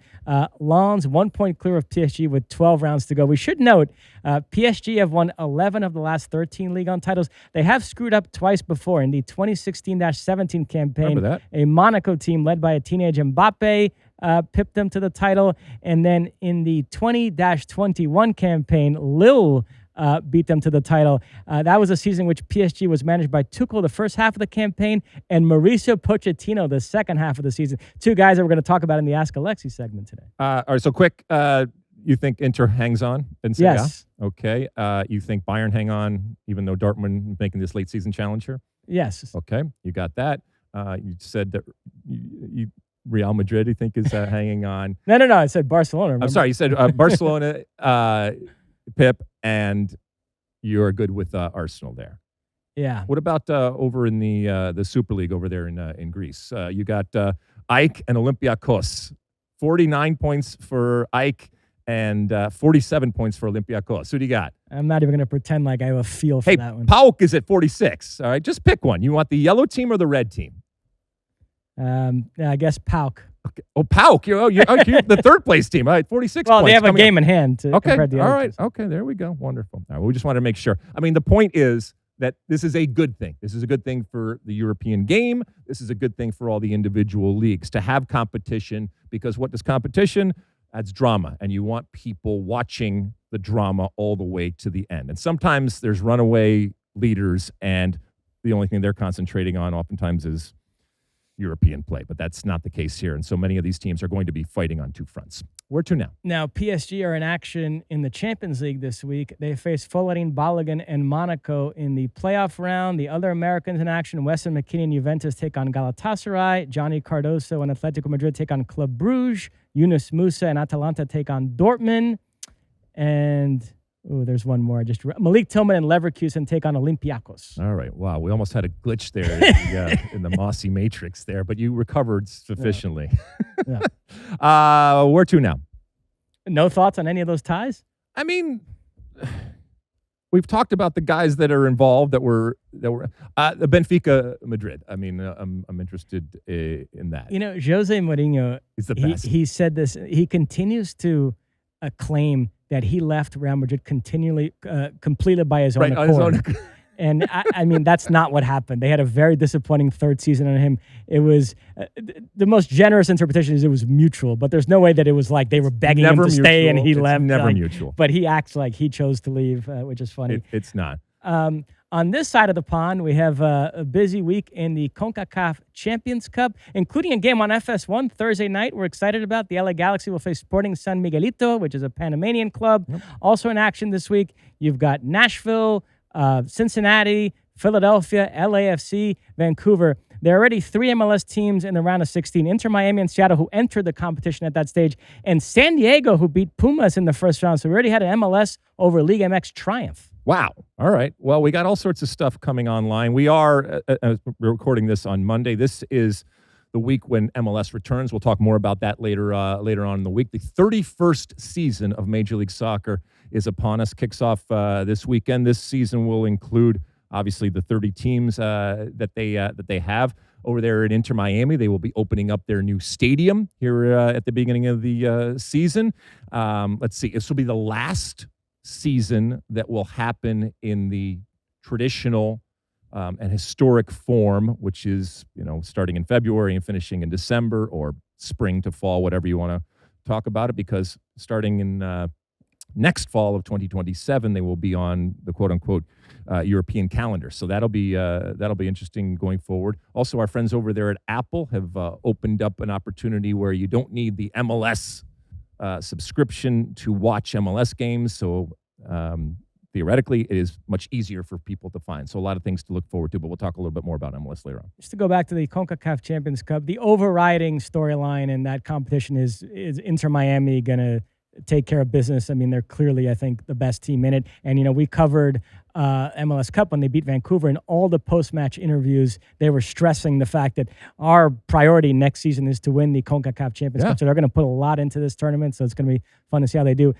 Lens 1 point clear of PSG with 12 rounds to go. We should note PSG have won 11 of the last 13 Ligue 1 titles. They have screwed up twice before in the 2016-17 campaign.
Remember that?
A Monaco team led by a teenage Mbappe pipped them to the title. And then in the 20-21 campaign, Lille beat them to the title. That was a season which PSG was managed by Tuchel the first half of the campaign and Mauricio Pochettino the second half of the season. 2 guys that we're going to talk about in the AskAlexi segment today.
All right, so quick, you think Inter hangs on?
Yes.
Yeah? Okay. You think Bayern hang on, even though Dortmund making this late season challenge here?
Yes.
Okay, you got that. You said that you Real Madrid, you think, is hanging on.
No. I said Barcelona. Remember?
I'm sorry. You said Barcelona, Pip, and you're good with Arsenal there.
Yeah.
What about over in the Super League over there in Greece? You got Ike and Olympiakos. 49 points for Ike and 47 points for Olympiakos. Who do you got?
I'm not even going to pretend like I have a feel for that one.
PAOK is at 46. All right, just pick one. You want the yellow team or the red team?
I guess PAOK.
Okay. Oh, PAOK. You're the third place team. All right, 46
Well,
points.
they have a game in hand.
Okay,
to
all right.
teams.
Okay, there we go. Wonderful. All right, we just wanted to make sure. I mean, the point is that this is a good thing. This is a good thing for the European game. This is a good thing for all the individual leagues to have competition, because what does competition? Adds drama, and you want people watching the drama all the way to the end. And sometimes there's runaway leaders, and the only thing they're concentrating on oftentimes is European play, but that's not the case here. And so many of these teams are going to be fighting on two fronts. Where to now?
Now, PSG are in action in the Champions League this week. They face Follering Balogun and Monaco in the playoff round. The other Americans in action, Weston McKennie and Juventus take on Galatasaray. Johnny Cardoso and Atletico Madrid take on Club Brugge. Yunus Musa and Atalanta take on Dortmund. And there's one more. Malik Tillman and Leverkusen take on Olympiacos.
All right. Wow. We almost had a glitch there in the Mosse matrix there, but you recovered sufficiently.
Yeah.
Where to now?
No thoughts on any of those ties?
I mean, we've talked about the guys that are involved that were the Benfica Madrid. I mean, I'm interested in that.
You know, Jose Mourinho
is the best.
He said this. He continues to claim that he left Real Madrid completely by his own accord. And I mean, that's not what happened. They had a very disappointing third season on him. It was the most generous interpretation is it was mutual, but there's no way that it was like they were begging him to stay and he left.
Never mutual.
But he acts like he chose to leave, which is funny.
It's not.
On this side of the pond, we have a busy week in the CONCACAF Champions Cup, including a game on FS1 Thursday night we're excited about. The LA Galaxy will face Sporting San Miguelito, which is a Panamanian club. Yep. Also in action this week, you've got Nashville, Cincinnati, Philadelphia, LAFC, Vancouver. There are already 3 MLS teams in the round of 16. Inter Miami and Seattle, who entered the competition at that stage, and San Diego, who beat Pumas in the first round. So we already had an MLS over League MX triumph.
Wow. All right. Well, we got all sorts of stuff coming online. We are we're recording this on Monday. This is the week when MLS returns. We'll talk more about that later on in the week. The 31st season of Major League Soccer is upon us. Kicks off this weekend. This season will include, obviously, the 30 teams that they have over there at Inter Miami. They will be opening up their new stadium here at the beginning of the season. Let's see. This will be the last season that will happen in the traditional and historic form, which is, starting in February and finishing in December or spring to fall, whatever you want to talk about it, because starting in next fall of 2027, they will be on the quote unquote European calendar. So that'll be interesting going forward. Also, our friends over there at Apple have opened up an opportunity where you don't need the MLS subscription to watch MLS games. So theoretically, it is much easier for people to find. So a lot of things to look forward to, but we'll talk a little bit more about MLS later on.
Just to go back to the CONCACAF Champions Cup, the overriding storyline in that competition is Inter Miami going to take care of business. I mean, they're clearly, I think, the best team in it. And, we covered MLS Cup when they beat Vancouver. In all the post-match interviews, they were stressing the fact that our priority next season is to win the CONCACAF Champions Cup. So they're going to put a lot into this tournament, so it's going to be fun to see how they do.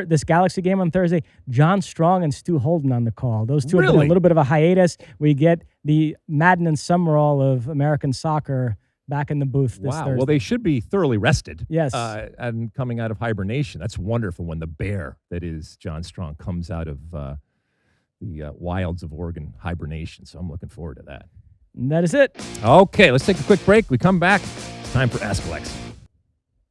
This Galaxy game on Thursday, John Strong and Stu Holden on the call. Those two have been a little bit of a hiatus. We get the Madden and Summerall of American soccer back in the booth this Thursday. Well,
they should be thoroughly rested.
Yes.
And coming out of hibernation. That's wonderful when the bear that is John Strong comes out of the wilds of Oregon hibernation. So I'm looking forward to that.
And that is it.
Okay, let's take a quick break. We come back. It's time for AskAlexi.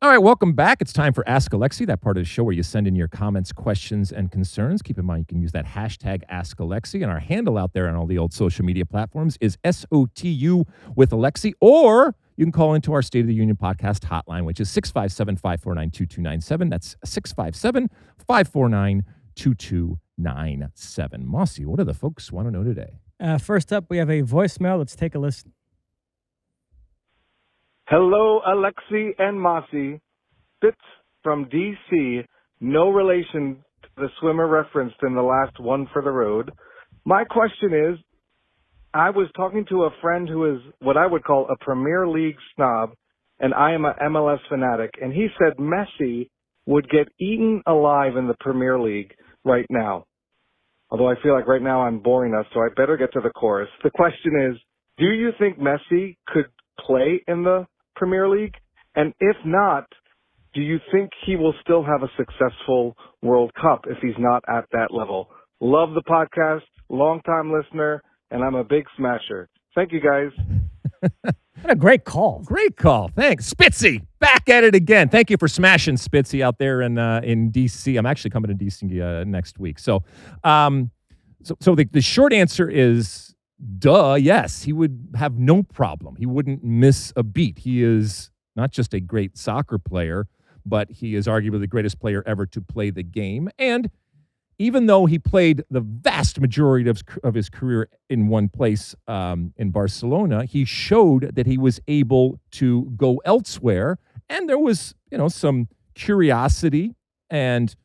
All right, welcome back. It's time for AskAlexi, that part of the show where you send in your comments, questions, and concerns. Keep in mind, you can use that hashtag AskAlexi, and our handle out there on all the old social media platforms is SOTU with Alexi, or you can call into our State of the Union podcast hotline, which is 657-549-2297. That's 657-549-2297. Mosse, what do the folks want to know today?
First up, we have a voicemail. Let's take a listen.
Hello, Alexi and Mosse. Fitz from D.C., no relation to the swimmer referenced in the last One for the Road. My question is, I was talking to a friend who is what I would call a Premier League snob, and I am an MLS fanatic, and he said Messi would get eaten alive in the Premier League right now. Although I feel like right now I'm boring us, so I better get to the chorus. The question is, do you think Messi could play in the Premier League? And if not, do you think he will still have a successful World Cup if he's not at that level? Love the podcast, long-time listener, and I'm a big smasher. Thank you, guys.
What a great call.
Great call. Thanks. Spitzy, back at it again. Thank you for smashing Spitzy out there in D.C. I'm actually coming to D.C. Next week. So the short answer is, duh, yes. He would have no problem. He wouldn't miss a beat. He is not just a great soccer player, but he is arguably the greatest player ever to play the game. And even though he played the vast majority of his career in one place in Barcelona, he showed that he was able to go elsewhere. And there was, some curiosity, and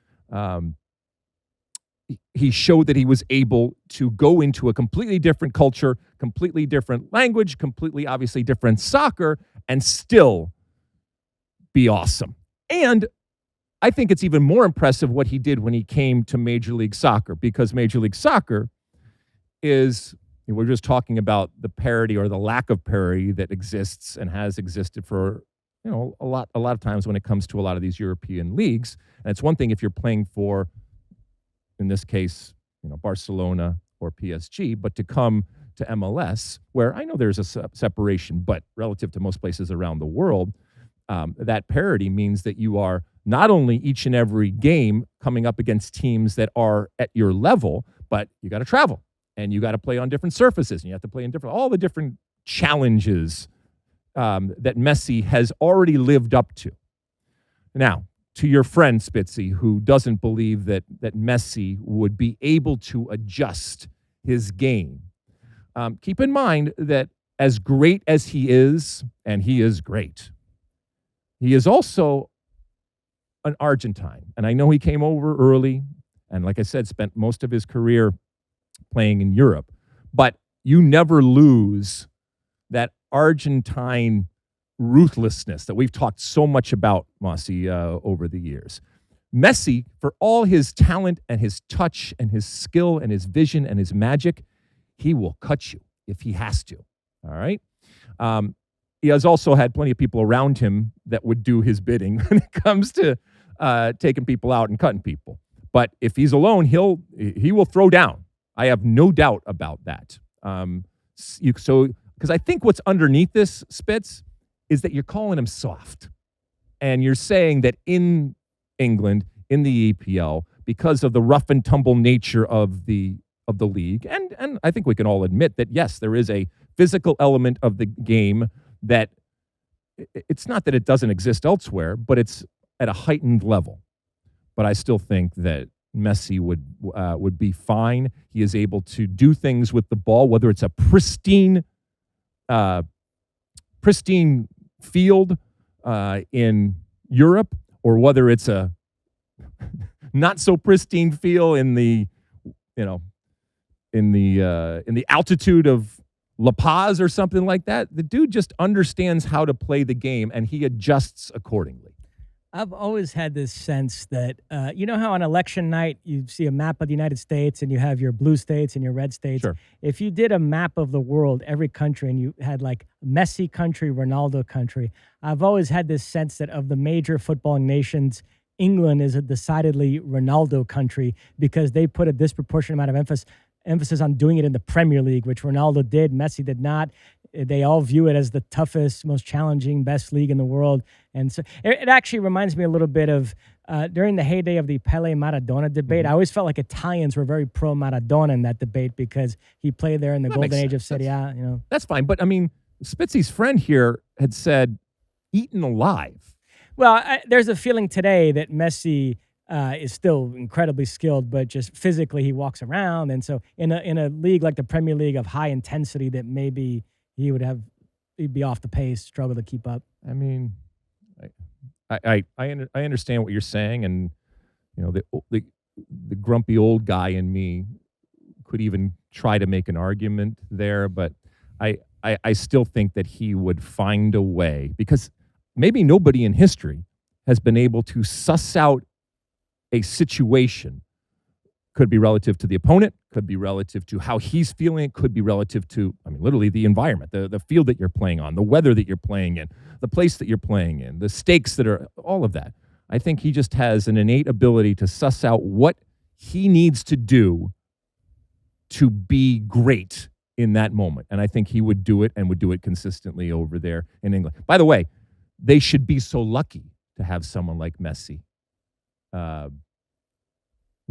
he showed that he was able to go into a completely different culture, completely different language, completely, obviously, different soccer, and still be awesome. And I think it's even more impressive what he did when he came to Major League Soccer, because Major League Soccer is, we're just talking about the parity or the lack of parity that exists and has existed for, a lot of times when it comes to a lot of these European leagues. And it's one thing if you're playing for, in this case, Barcelona or PSG, but to come to MLS, where I know there's a separation, but relative to most places around the world, that parity means that you are not only each and every game coming up against teams that are at your level, but you got to travel and you got to play on different surfaces and you have to play in all the different challenges that Messi has already lived up to. Now, to your friend Spitzy, who doesn't believe that Messi would be able to adjust his game, keep in mind that as great as he is, and he is great, he is also an Argentine. And I know he came over early and, like I said, spent most of his career playing in Europe. But you never lose that Argentine ruthlessness that we've talked so much about, Mosse, over the years. Messi, for all his talent and his touch and his skill and his vision and his magic, he will cut you if he has to. All right? He has also had plenty of people around him that would do his bidding when it comes to taking people out and cutting people. But if he's alone, he will throw down. I have no doubt about that. Because I think what's underneath this, Spitz, is that you're calling him soft. And you're saying that in England, in the EPL, because of the rough and tumble nature of the league, and I think we can all admit that, yes, there is a physical element of the game that it's not that it doesn't exist elsewhere, but it's at a heightened level. But I still think that Messi would be fine. He is able to do things with the ball, whether it's a pristine field in Europe, or whether it's a not so pristine field in the altitude of La Paz or something like that. The dude just understands how to play the game, and he adjusts accordingly.
I've always had this sense that, you know how on election night you see a map of the United States and you have your blue states and your red states?
Sure.
If you did a map of the world, every country, and you had like Messi country, Ronaldo country, I've always had this sense that of the major footballing nations, England is a decidedly Ronaldo country because they put a disproportionate amount of emphasis on doing it in the Premier League, which Ronaldo did, Messi did not. They all view it as the toughest, most challenging, best league in the world. And so it actually reminds me a little bit of during the heyday of the Pele-Maradona debate. I always felt like Italians were very pro-Maradona in that debate because he played there in the golden age of Serie A.
That's fine. But, I mean, Spitzy's friend here had said, eaten alive.
Well, there's a feeling today that Messi is still incredibly skilled, but just physically he walks around. And so in a league like the Premier League of high intensity, that maybe he'd be off the pace, struggle to keep up.
I mean, I understand what you're saying, and the grumpy old guy in me could even try to make an argument there, but I still think that he would find a way, because maybe nobody in history has been able to suss out a situation. Could be relative to the opponent, could be relative to how he's feeling, it could be relative to, literally the environment, the field that you're playing on, the weather that you're playing in, the place that you're playing in, the stakes that are, all of that. I think he just has an innate ability to suss out what he needs to do to be great in that moment. And I think he would do it, and would do it consistently over there in England. By the way, they should be so lucky to have someone like Messi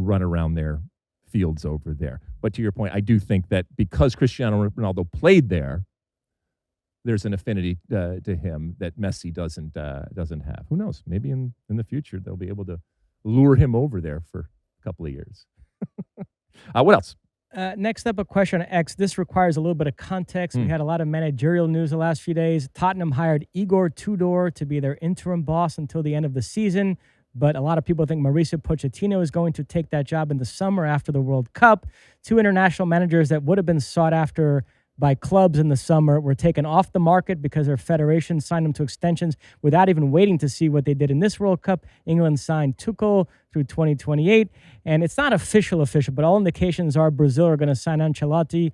run around their fields over there. But to your point, I do think that because Cristiano Ronaldo played there, there's an affinity to him that Messi doesn't have. Who knows? Maybe in the future they'll be able to lure him over there for a couple of years. What else?
Next up, a question on X. This requires a little bit of context. We had a lot of managerial news the last few days. Tottenham hired Igor Tudor to be their interim boss until the end of the season, but a lot of people think Mauricio Pochettino is going to take that job in the summer after the World Cup. Two international managers that would have been sought after by clubs in the summer were taken off the market because their federations signed them to extensions without even waiting to see what they did in this World Cup. England signed Tuchel through 2028, and it's not official, but all indications are Brazil are going to sign Ancelotti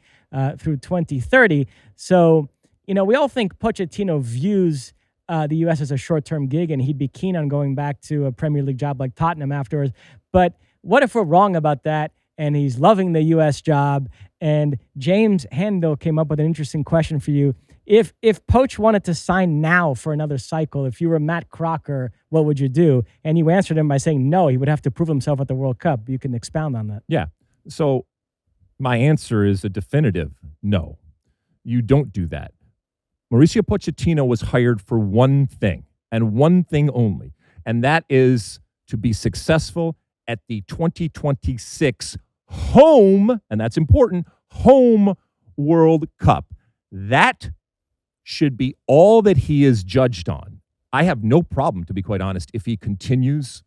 through 2030. So, we all think Pochettino views the U.S. as a short-term gig, and he'd be keen on going back to a Premier League job like Tottenham afterwards. But what if we're wrong about that, and he's loving the U.S. job? And James Handel came up with an interesting question for you. If Poch wanted to sign now for another cycle, if you were Matt Crocker, what would you do? And you answered him by saying no, he would have to prove himself at the World Cup. You can expound on that.
Yeah. So my answer is a definitive no. You don't do that. Mauricio Pochettino was hired for one thing, and one thing only, and that is to be successful at the 2026 home, and that's important, home World Cup. That should be all that he is judged on. I have no problem, to be quite honest, if he continues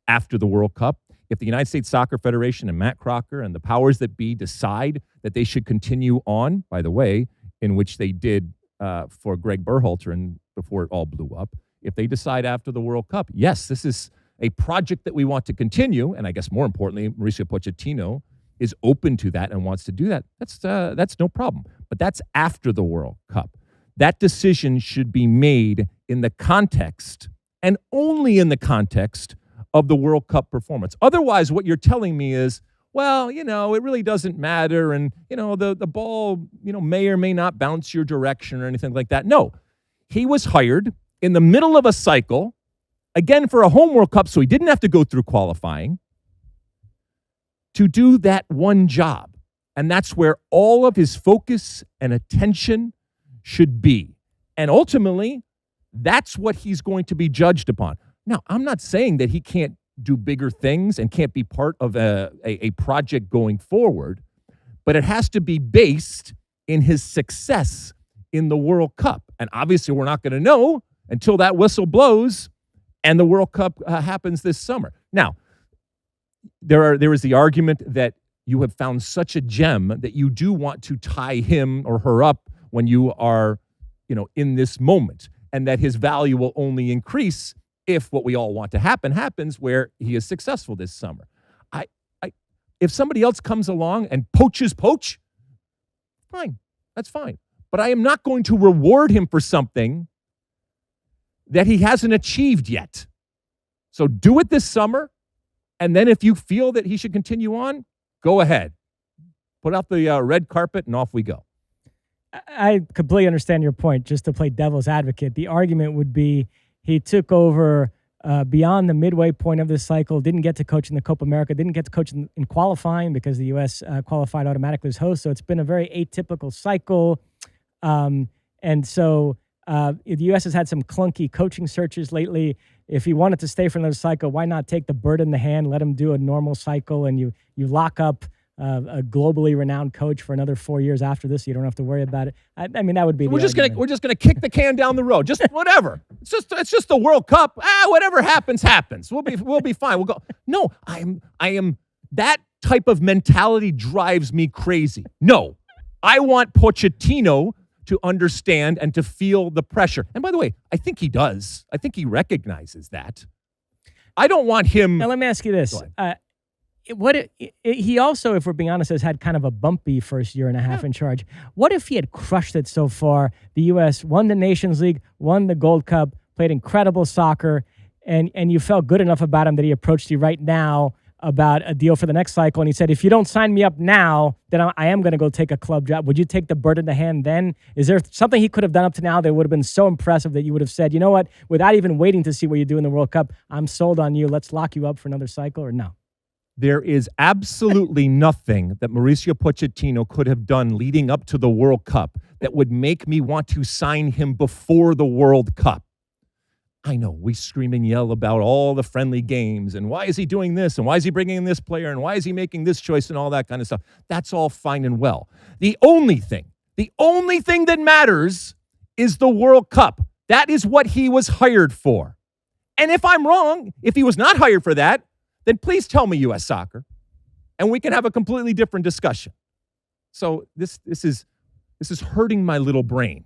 after the World Cup. If the United States Soccer Federation and Matt Crocker and the powers that be decide that they should continue on, by the way, in which they did for Greg Berhalter and before it all blew up, if they decide after the World Cup, yes, this is a project that we want to continue, and I guess more importantly, Mauricio Pochettino is open to that and wants to do that, that's no problem. But that's after the World Cup. That decision should be made in the context, and only in the context, of the World Cup performance. Otherwise, what you're telling me is, well, it really doesn't matter, and, the ball, may or may not bounce your direction or anything like that. No, he was hired in the middle of a cycle, again, for a home World Cup, so he didn't have to go through qualifying, to do that one job. And that's where all of his focus and attention should be. And ultimately, that's what he's going to be judged upon. Now, I'm not saying that he can't do bigger things and can't be part of a project going forward, but it has to be based in his success in the World Cup. And obviously, we're not going to know until that whistle blows and the World Cup happens this summer. Now, there is the argument that you have found such a gem that you do want to tie him or her up when you are, in this moment, and that his value will only increase if what we all want to happen happens, where he is successful this summer. If somebody else comes along and poaches Poch, fine, that's fine. But I am not going to reward him for something that he hasn't achieved yet. So do it this summer, and then if you feel that he should continue on, go ahead. Put out the red carpet, and off we go.
I completely understand your point. Just to play devil's advocate, the argument would be he took over beyond the midway point of this cycle, didn't get to coach in the Copa America, didn't get to coach in qualifying because the U.S. Qualified automatically as host. So it's been a very atypical cycle. And so the U.S. has had some clunky coaching searches lately. If he wanted to stay for another cycle, why not take the bird in the hand, let him do a normal cycle, and you lock up a globally renowned coach for another 4 years after this, so you don't have to worry about it. I mean, that would be.
We're just gonna kick the can down the road. Just whatever. It's just the World Cup. Whatever happens, happens. We'll be fine. We'll go. No, I am that type of mentality drives me crazy. No, I want Pochettino to understand and to feel the pressure. And by the way, I think he does. I think he recognizes that. I don't want him.
Now, let me ask you this. He also, if we're being honest, has had kind of a bumpy first year and a half in charge. What if he had crushed it so far? The U.S. won the Nations League, won the Gold Cup, played incredible soccer, and you felt good enough about him that he approached you right now about a deal for the next cycle, and he said, if you don't sign me up now, then I am going to go take a club job. Would you take the bird in the hand then? Is there something he could have done up to now that would have been so impressive that you would have said, you know what, without even waiting to see what you do in the World Cup, I'm sold on you, let's lock you up for another cycle, or no?
There is absolutely nothing that Mauricio Pochettino could have done leading up to the World Cup that would make me want to sign him before the World Cup. I know we scream and yell about all the friendly games and why is he doing this and why is he bringing in this player and why is he making this choice and all that kind of stuff. That's all fine and well. The only thing that matters is the World Cup. That is what he was hired for. And if I'm wrong, if he was not hired for that, then please tell me, U.S. Soccer, and we can have a completely different discussion. So this is hurting my little brain.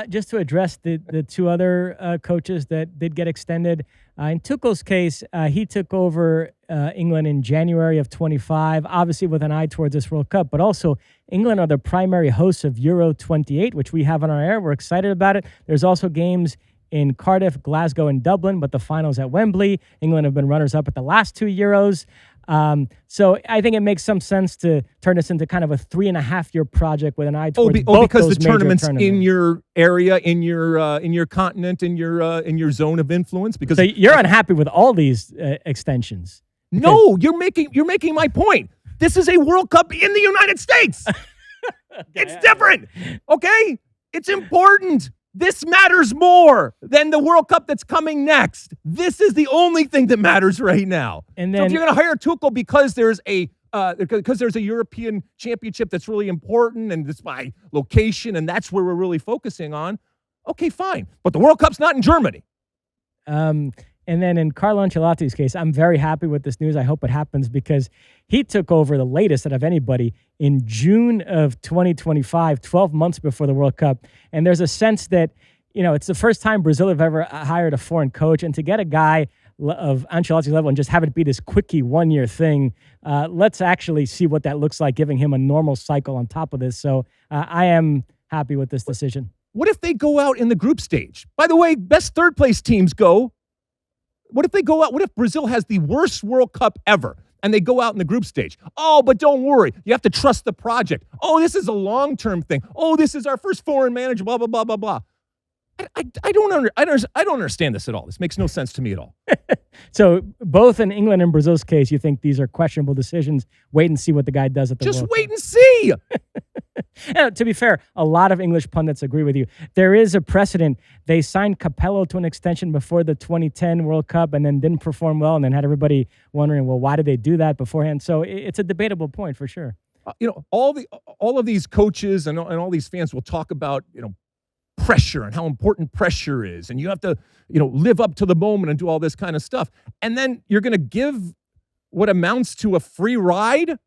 Just to address the two other coaches that did get extended. In Tuchel's case, he took over England in January of 25, obviously with an eye towards this World Cup, but also England are the primary hosts of Euro 28, which we have on our air. We're excited about it. There's also games in Cardiff, Glasgow, and Dublin, but the finals at Wembley. England have been runners-up at the last two Euros. So I think it makes some sense to turn this into kind of a 3.5-year project with an eye towards both
because
those
the tournaments
major
in your area, in your continent, in your zone of influence. Because
so you're unhappy with all these extensions?
No, you're making my point. This is a World Cup in the United States. It's different. Okay, it's important. This matters more than the World Cup that's coming next. This is the only thing that matters right now. And then, so if you're going to hire Tuchel because there's a European championship that's really important and it's by location and that's where we're really focusing on, okay, fine. But the World Cup's not in Germany.
And then in Carlo Ancelotti's case, I'm very happy with this news. I hope it happens because he took over the latest out of anybody in June of 2025, 12 months before the World Cup. And there's a sense that, it's the first time Brazil have ever hired a foreign coach. And to get a guy of Ancelotti's level and just have it be this quickie one-year thing, let's actually see what that looks like, giving him a normal cycle on top of this. So I am happy with this decision.
What if they go out in the group stage? By the way, best third-place teams go. What if they go out? What if Brazil has the worst World Cup ever and they go out in the group stage? Oh, but don't worry. You have to trust the project. Oh, this is a long-term thing. Oh, this is our first foreign manager, blah, blah, blah, blah, blah. I don't understand this at all. This makes no sense to me at all.
So both in England and Brazil's case, you think these are questionable decisions. Wait and see what the guy does at the World Cup.
Just wait and see.
And to be fair, a lot of English pundits agree with you. There is a precedent. They signed Capello to an extension before the 2010 World Cup and then didn't perform well and then had everybody wondering, well, why did they do that beforehand? So it's a debatable point for sure.
All of these coaches and all these fans will talk about, pressure and how important pressure is. And you have to, live up to the moment and do all this kind of stuff. And then you're going to give what amounts to a free ride.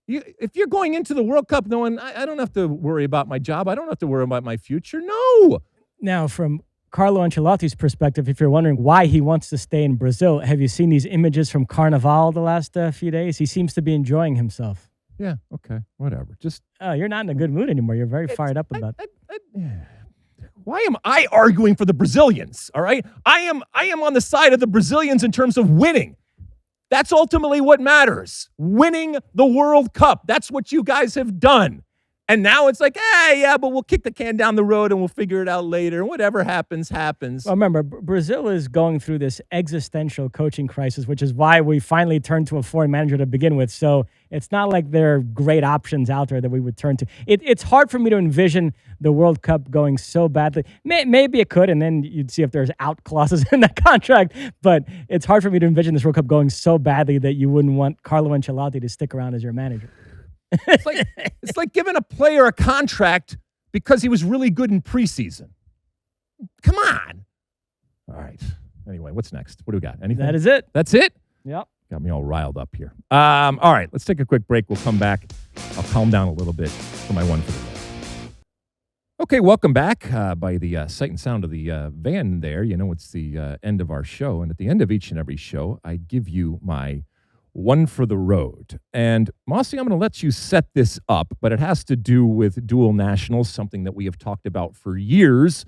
If you're going into the World Cup knowing, I don't have to worry about my job. I don't have to worry about my future. No.
Now, from Carlo Ancelotti's perspective, if you're wondering why he wants to stay in Brazil, have you seen these images from Carnival the last few days? He seems to be enjoying himself.
Yeah. Okay. Whatever. Just.
You're not in a good mood anymore. You're very fired up about it.
Why am I arguing for the Brazilians? All right. I am on the side of the Brazilians in terms of winning. That's ultimately what matters. Winning the World Cup. That's what you guys have done. And now it's like, but we'll kick the can down the road and we'll figure it out later. Whatever happens, happens.
Well, remember, Brazil is going through this existential coaching crisis, which is why we finally turned to a foreign manager to begin with. So it's not like there are great options out there that we would turn to. It's hard for me to envision the World Cup going so badly. Maybe it could, and then you'd see if there's out clauses in the contract. But it's hard for me to envision this World Cup going so badly that you wouldn't want Carlo Ancelotti to stick around as your manager.
It's like giving a player a contract because he was really good in preseason. Come on. All right. Anyway, what's next? What do we got? Anything?
That is it.
That's it?
Yep.
Got me all riled up here. All right, let's take a quick break. We'll come back. I'll calm down a little bit for my one for the day. Okay, welcome back by the sight and sound of the van there. You know, it's the end of our show. And at the end of each and every show, I give you my one for the road. And Mosse, I'm going to let you set this up, but it has to do with dual nationals, something that we have talked about for years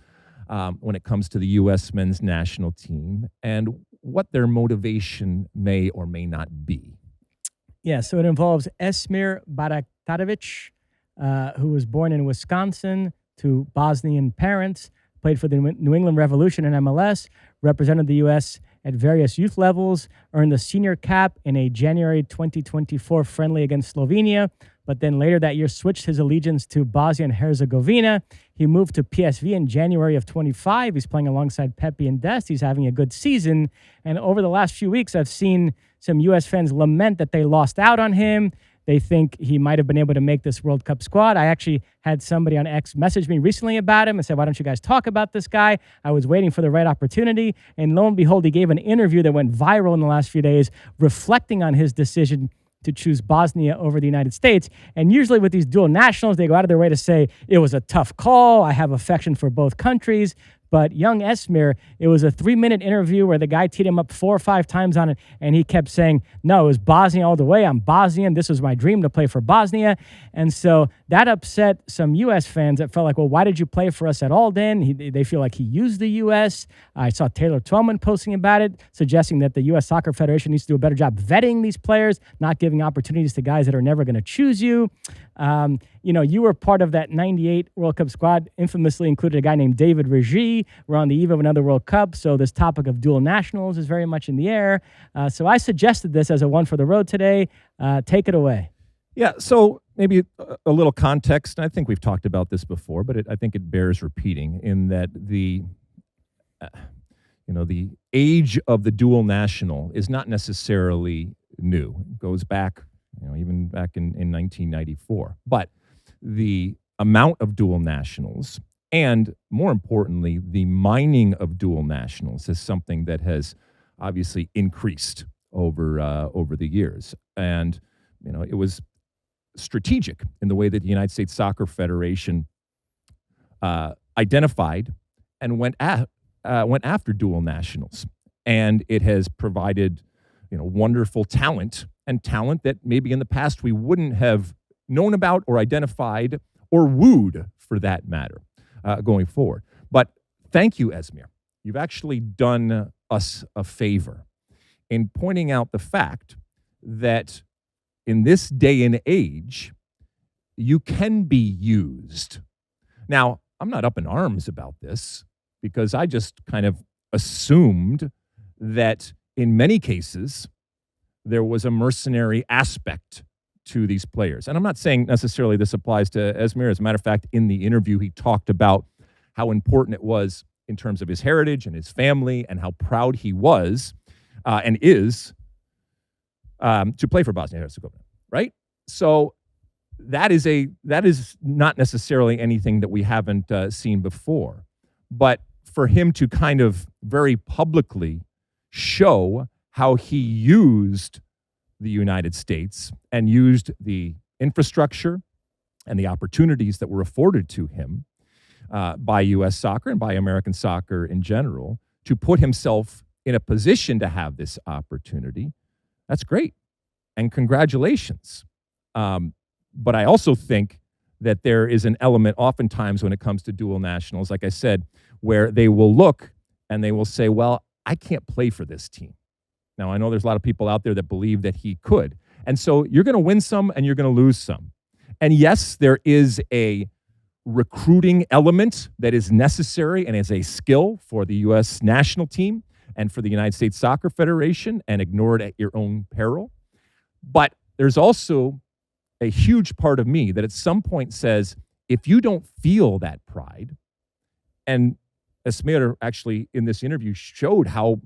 when it comes to the U.S. men's national team and what their motivation may or may not be.
Yeah, so it involves Esmir Baraktarovic, who was born in Wisconsin to Bosnian parents, played for the New England Revolution in MLS, represented the U.S. at various youth levels, earned the senior cap in a January 2024 friendly against Slovenia, but then later that year switched his allegiance to Bosnia and Herzegovina. He moved to PSV in January of 25. He's playing alongside Pepe and Dest. He's having a good season. And over the last few weeks, I've seen some U.S. fans lament that they lost out on him. They think he might have been able to make this World Cup squad. I actually had somebody on X message me recently about him and said, why don't you guys talk about this guy? I was waiting for the right opportunity. And lo and behold, he gave an interview that went viral in the last few days, reflecting on his decision to choose Bosnia over the United States. And usually with these dual nationals, they go out of their way to say, it was a tough call. I have affection for both countries. But young Esmir, it was a 3-minute interview where the guy teed him up 4 or 5 times on it, and he kept saying, no, it was Bosnia all the way. I'm Bosnian. This was my dream to play for Bosnia. And so that upset some U.S. fans that felt like, well, why did you play for us at all then? They feel like he used the U.S. I saw Taylor Twellman posting about it, suggesting that the U.S. Soccer Federation needs to do a better job vetting these players, not giving opportunities to guys that are never going to choose you. You were part of that 98 World Cup squad, infamously included a guy named David Regie. We're on the eve of another World Cup, so this topic of dual nationals is very much in the air. So I suggested this as a one for the road today. Take it away. Yeah, so maybe a little context. I think we've talked about this before, but I think it bears repeating in that the age of the dual national is not necessarily new. It goes back, even back in 1994. But the amount of dual nationals and, more importantly, the mining of dual nationals is something that has obviously increased over the years. And, it was strategic in the way that the United States Soccer Federation identified and went after dual nationals. And it has provided, wonderful talent and talent that maybe in the past we wouldn't have known about or identified or wooed, for that matter, going forward. But thank you, Esmir. You've actually done us a favor in pointing out the fact that in this day and age, you can be used. Now, I'm not up in arms about this because I just kind of assumed that in many cases, there was a mercenary aspect to these players. And I'm not saying necessarily this applies to Esmir. As a matter of fact, in the interview, he talked about how important it was in terms of his heritage and his family and how proud he was and is to play for Bosnia and Herzegovina, right? So that is not necessarily anything that we haven't seen before. But for him to kind of very publicly show how he used the United States and used the infrastructure and the opportunities that were afforded to him by U.S. soccer and by American soccer in general to put himself in a position to have this opportunity, that's great. And congratulations. But I also think that there is an element oftentimes when it comes to dual nationals, like I said, where they will look and they will say, well, I can't play for this team. Now, I know there's a lot of people out there that believe that he could. And so you're going to win some and you're going to lose some. And yes, there is a recruiting element that is necessary and is a skill for the U.S. national team and for the United States Soccer Federation, and ignore it at your own peril. But there's also a huge part of me that at some point says, if you don't feel that pride, and Esmir actually in this interview showed how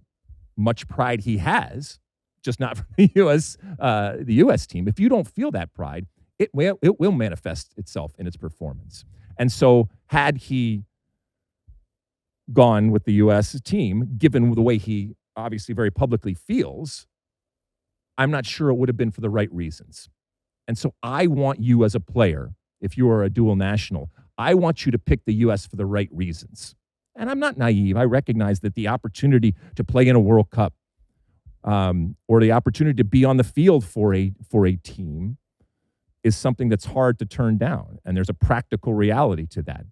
much pride he has, just not for the U.S. team. If you don't feel that pride, it will manifest itself in its performance. And so had he gone with the U.S. team, given the way he obviously very publicly feels,
I'm not sure it would have been for the right reasons. And so I want you as a player, if you are a dual national, I want you to pick the U.S. for the right reasons. And I'm not naive. I recognize that the opportunity to play in a World Cup or the opportunity to be on the field for a team is something that's hard to turn down. And there's a practical reality to that.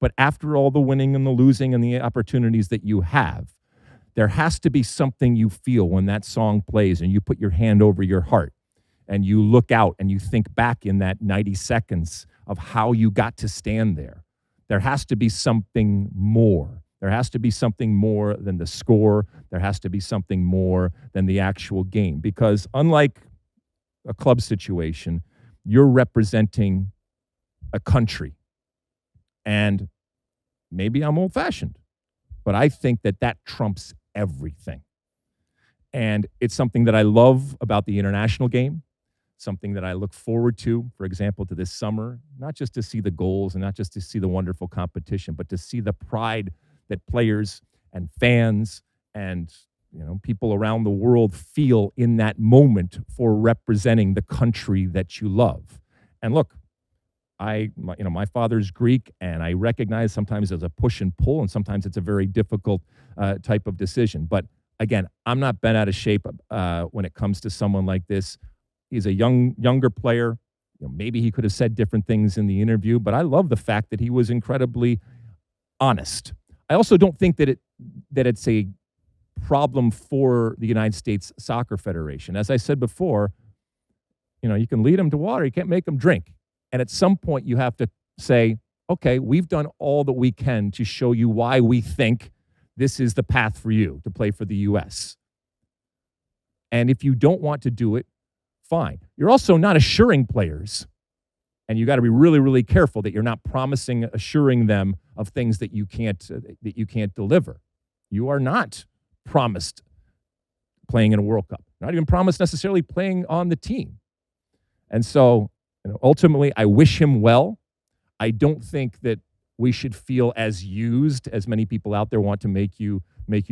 But after all the winning and the losing and the opportunities that you have, there has to be something you feel when that song plays and you put your hand over your heart and you look out and you think back in that 90 seconds of how you got to stand there. There has to be something more. There has to be something more than the score. There has to be something more than the actual game. Because unlike a club situation, you're representing a country. And maybe I'm old-fashioned, but I think that trumps everything. And it's something that I love about the international game, something that I look forward to, for example, to this summer, not just to see the goals and not just to see the wonderful competition, but to see the pride that players and fans and people around the world feel in that moment for representing the country that you love. And look, my father's Greek, and I recognize sometimes there's a push and pull, and sometimes it's a very difficult type of decision. But again, I'm not bent out of shape when it comes to someone like this. He's a younger player. Maybe he could have said different things in the interview, but I love the fact that he was incredibly honest. I also don't think that it's a problem for the United States Soccer Federation. As I said before, you can lead them to water, you can't make them drink. And at some point, you have to say, okay, we've done all that we can to show you why we think this is the path for you to play for the U.S. And if you don't want to do it, fine. You're also not assuring players, and you got to be really, really careful that you're not assuring them of things that you can't deliver. You are not promised playing in a World Cup. Not even promised necessarily playing on the team. And so, ultimately, I wish him well. I don't think that we should feel as used as many people out there want to make you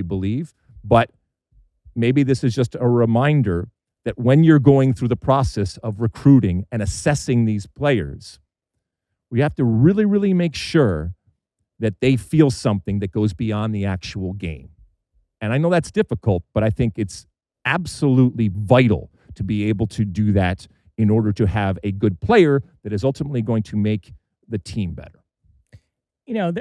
believe. But maybe this is just a reminder that when you're going through the process of recruiting and assessing these players, we have to really, really make sure that they feel something that goes beyond the actual game. And I know that's difficult, but I think it's absolutely vital to be able to do that in order to have a good player that is ultimately going to make the team better.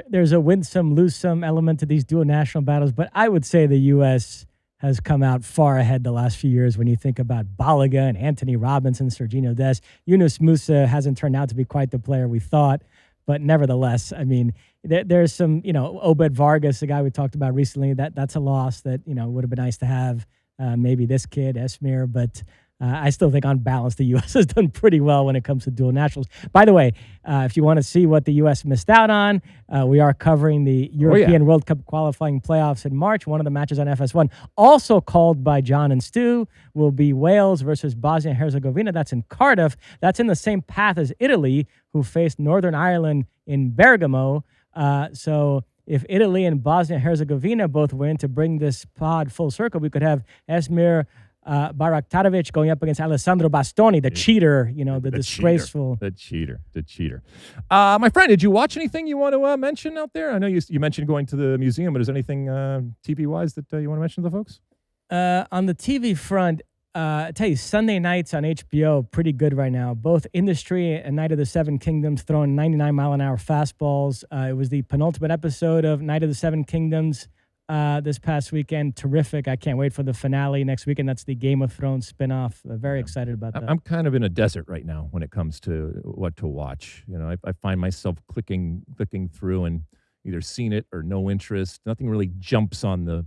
There's a win some, lose some element to these dual national battles, but I would say the U.S. has come out far ahead the last few years when you think about Balaga and Anthony Robinson, Sergiño Dest. Yunus Musa hasn't turned out to be quite the player we thought, but nevertheless, I mean, there's some, Obed Vargas, the guy we talked about recently, that's a loss that, would have been nice to have. Maybe this kid, Esmir, but I still think on balance, the U.S. has done pretty well when it comes to dual nationals. By the way, if you want to see what the U.S. missed out on, we are covering the European World Cup qualifying playoffs in March. One of the matches on FS1, also called by John and Stu, will be Wales versus Bosnia and Herzegovina. That's in Cardiff. That's in the same path as Italy, who faced Northern Ireland in Bergamo. So if Italy and Bosnia and Herzegovina both win, to bring this pod full circle, we could have Esmir Baraktarovic going up against Alessandro Bastoni, the cheater, the disgraceful.
The cheater. My friend, did you watch anything you want to mention out there? I know you mentioned going to the museum, but is there anything TV-wise that you want to mention to the folks?
On the TV front, I tell you, Sunday nights on HBO, pretty good right now. Both Industry and Night of the Seven Kingdoms throwing 99-mile-an-hour fastballs. It was the penultimate episode of Night of the Seven Kingdoms this past weekend. Terrific. I can't wait for the finale next weekend. That's the Game of Thrones spinoff. Very excited about that.
I'm kind of in a desert right now when it comes to what to watch. I find myself clicking through and either seen it or no interest. Nothing really jumps on the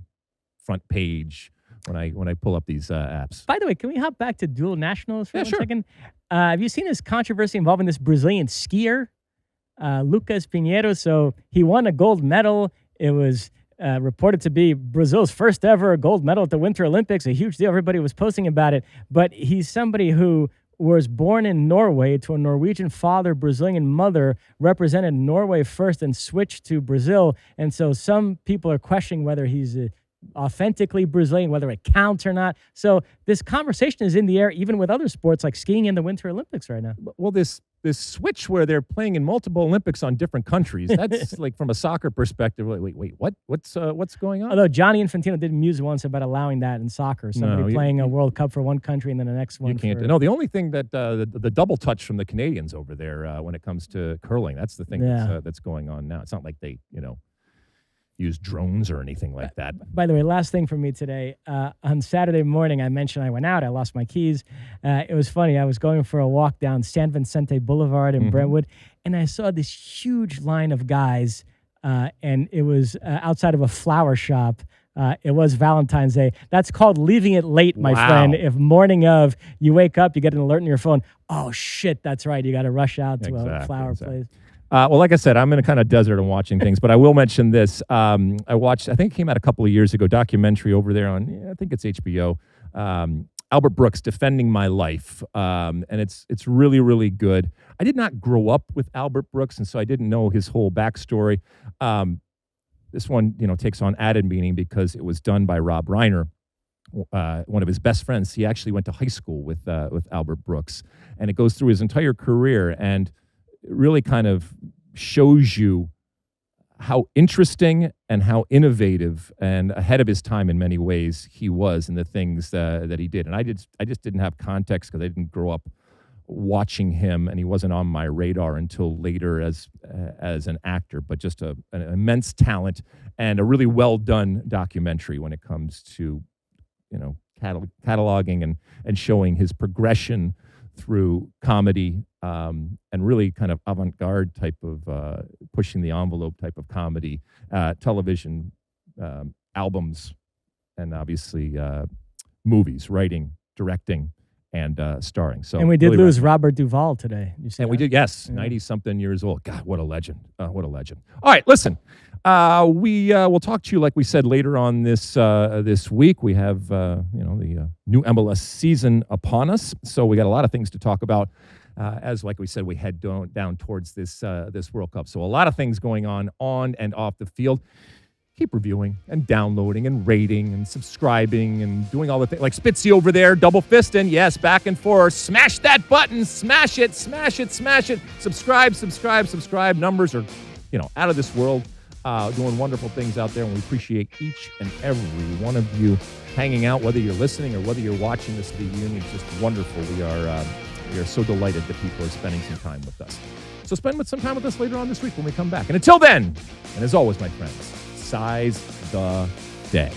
front page when I pull up these apps.
By the way, can we hop back to dual nationals for 1
sure.
second? Have you seen this controversy involving this Brazilian skier, Lucas Pinheiro? So he won a gold medal. It was reported to be Brazil's first ever gold medal at the Winter Olympics. A huge deal. Everybody was posting about it. But he's somebody who was born in Norway to a Norwegian father, Brazilian mother, represented Norway first and switched to Brazil. And so some people are questioning whether he's authentically Brazilian, whether it counts or not. So this conversation is in the air, even with other sports like skiing in the Winter Olympics right now.
Well, this switch where they're playing in multiple Olympics on different countries, that's like from a soccer perspective, wait, what's going on?
Although Johnny Infantino did muse once about allowing that in soccer, somebody playing a World Cup for one country and then the next one.
You can't. No, the only thing that the double touch from the Canadians over there when it comes to curling, that's the thing that's going on now. It's not like they, use drones or anything like that.
By the way, last thing for me today. On Saturday morning, I mentioned I went out. I lost my keys. It was funny. I was going for a walk down San Vicente Boulevard in Brentwood, and I saw this huge line of guys, and it was outside of a flower shop. It was Valentine's Day. That's called leaving it late, my friend. If morning of, you wake up, you get an alert on your phone. Oh, shit, that's right. You got to rush out to a flower place.
Well, like I said, I'm in a kind of desert and watching things, but I will mention this. I think it came out a couple of years ago, documentary over there on, I think it's HBO, Albert Brooks, Defending My Life. And it's really, really good. I did not grow up with Albert Brooks, and so I didn't know his whole backstory. This one, takes on added meaning because it was done by Rob Reiner, one of his best friends. He actually went to high school with Albert Brooks, and it goes through his entire career, and it really kind of shows you how interesting and how innovative and ahead of his time in many ways he was in the things that he did. And I just didn't have context because I didn't grow up watching him, and he wasn't on my radar until later as an actor, but just an immense talent and a really well done documentary when it comes to, cataloging and showing his progression through comedy, and really kind of avant-garde type of pushing the envelope type of comedy, television, albums, and obviously movies, writing, directing, and starring. So,
and we did lose Robert Duvall today.
We did, yes, 90-something years old. God, what a legend! What a legend! All right, listen. We will talk to you, like we said, later on this week. We have the new MLS season upon us, so we got a lot of things to talk about. As like we said, we head down towards this World Cup. So a lot of things going on and off the field. Keep reviewing and downloading and rating and subscribing and doing all the things. Like Spitzy over there, double fisting. Yes, back and forth. Smash that button. Smash it. Smash it. Smash it. Subscribe. Numbers are, out of this world. Doing wonderful things out there, and we appreciate each and every one of you hanging out, whether you're listening or whether you're watching this reunion. It's just wonderful. We are so delighted that people are spending some time with us. So spend some time with us later on this week when we come back. And until then, and as always, my friends, size the day.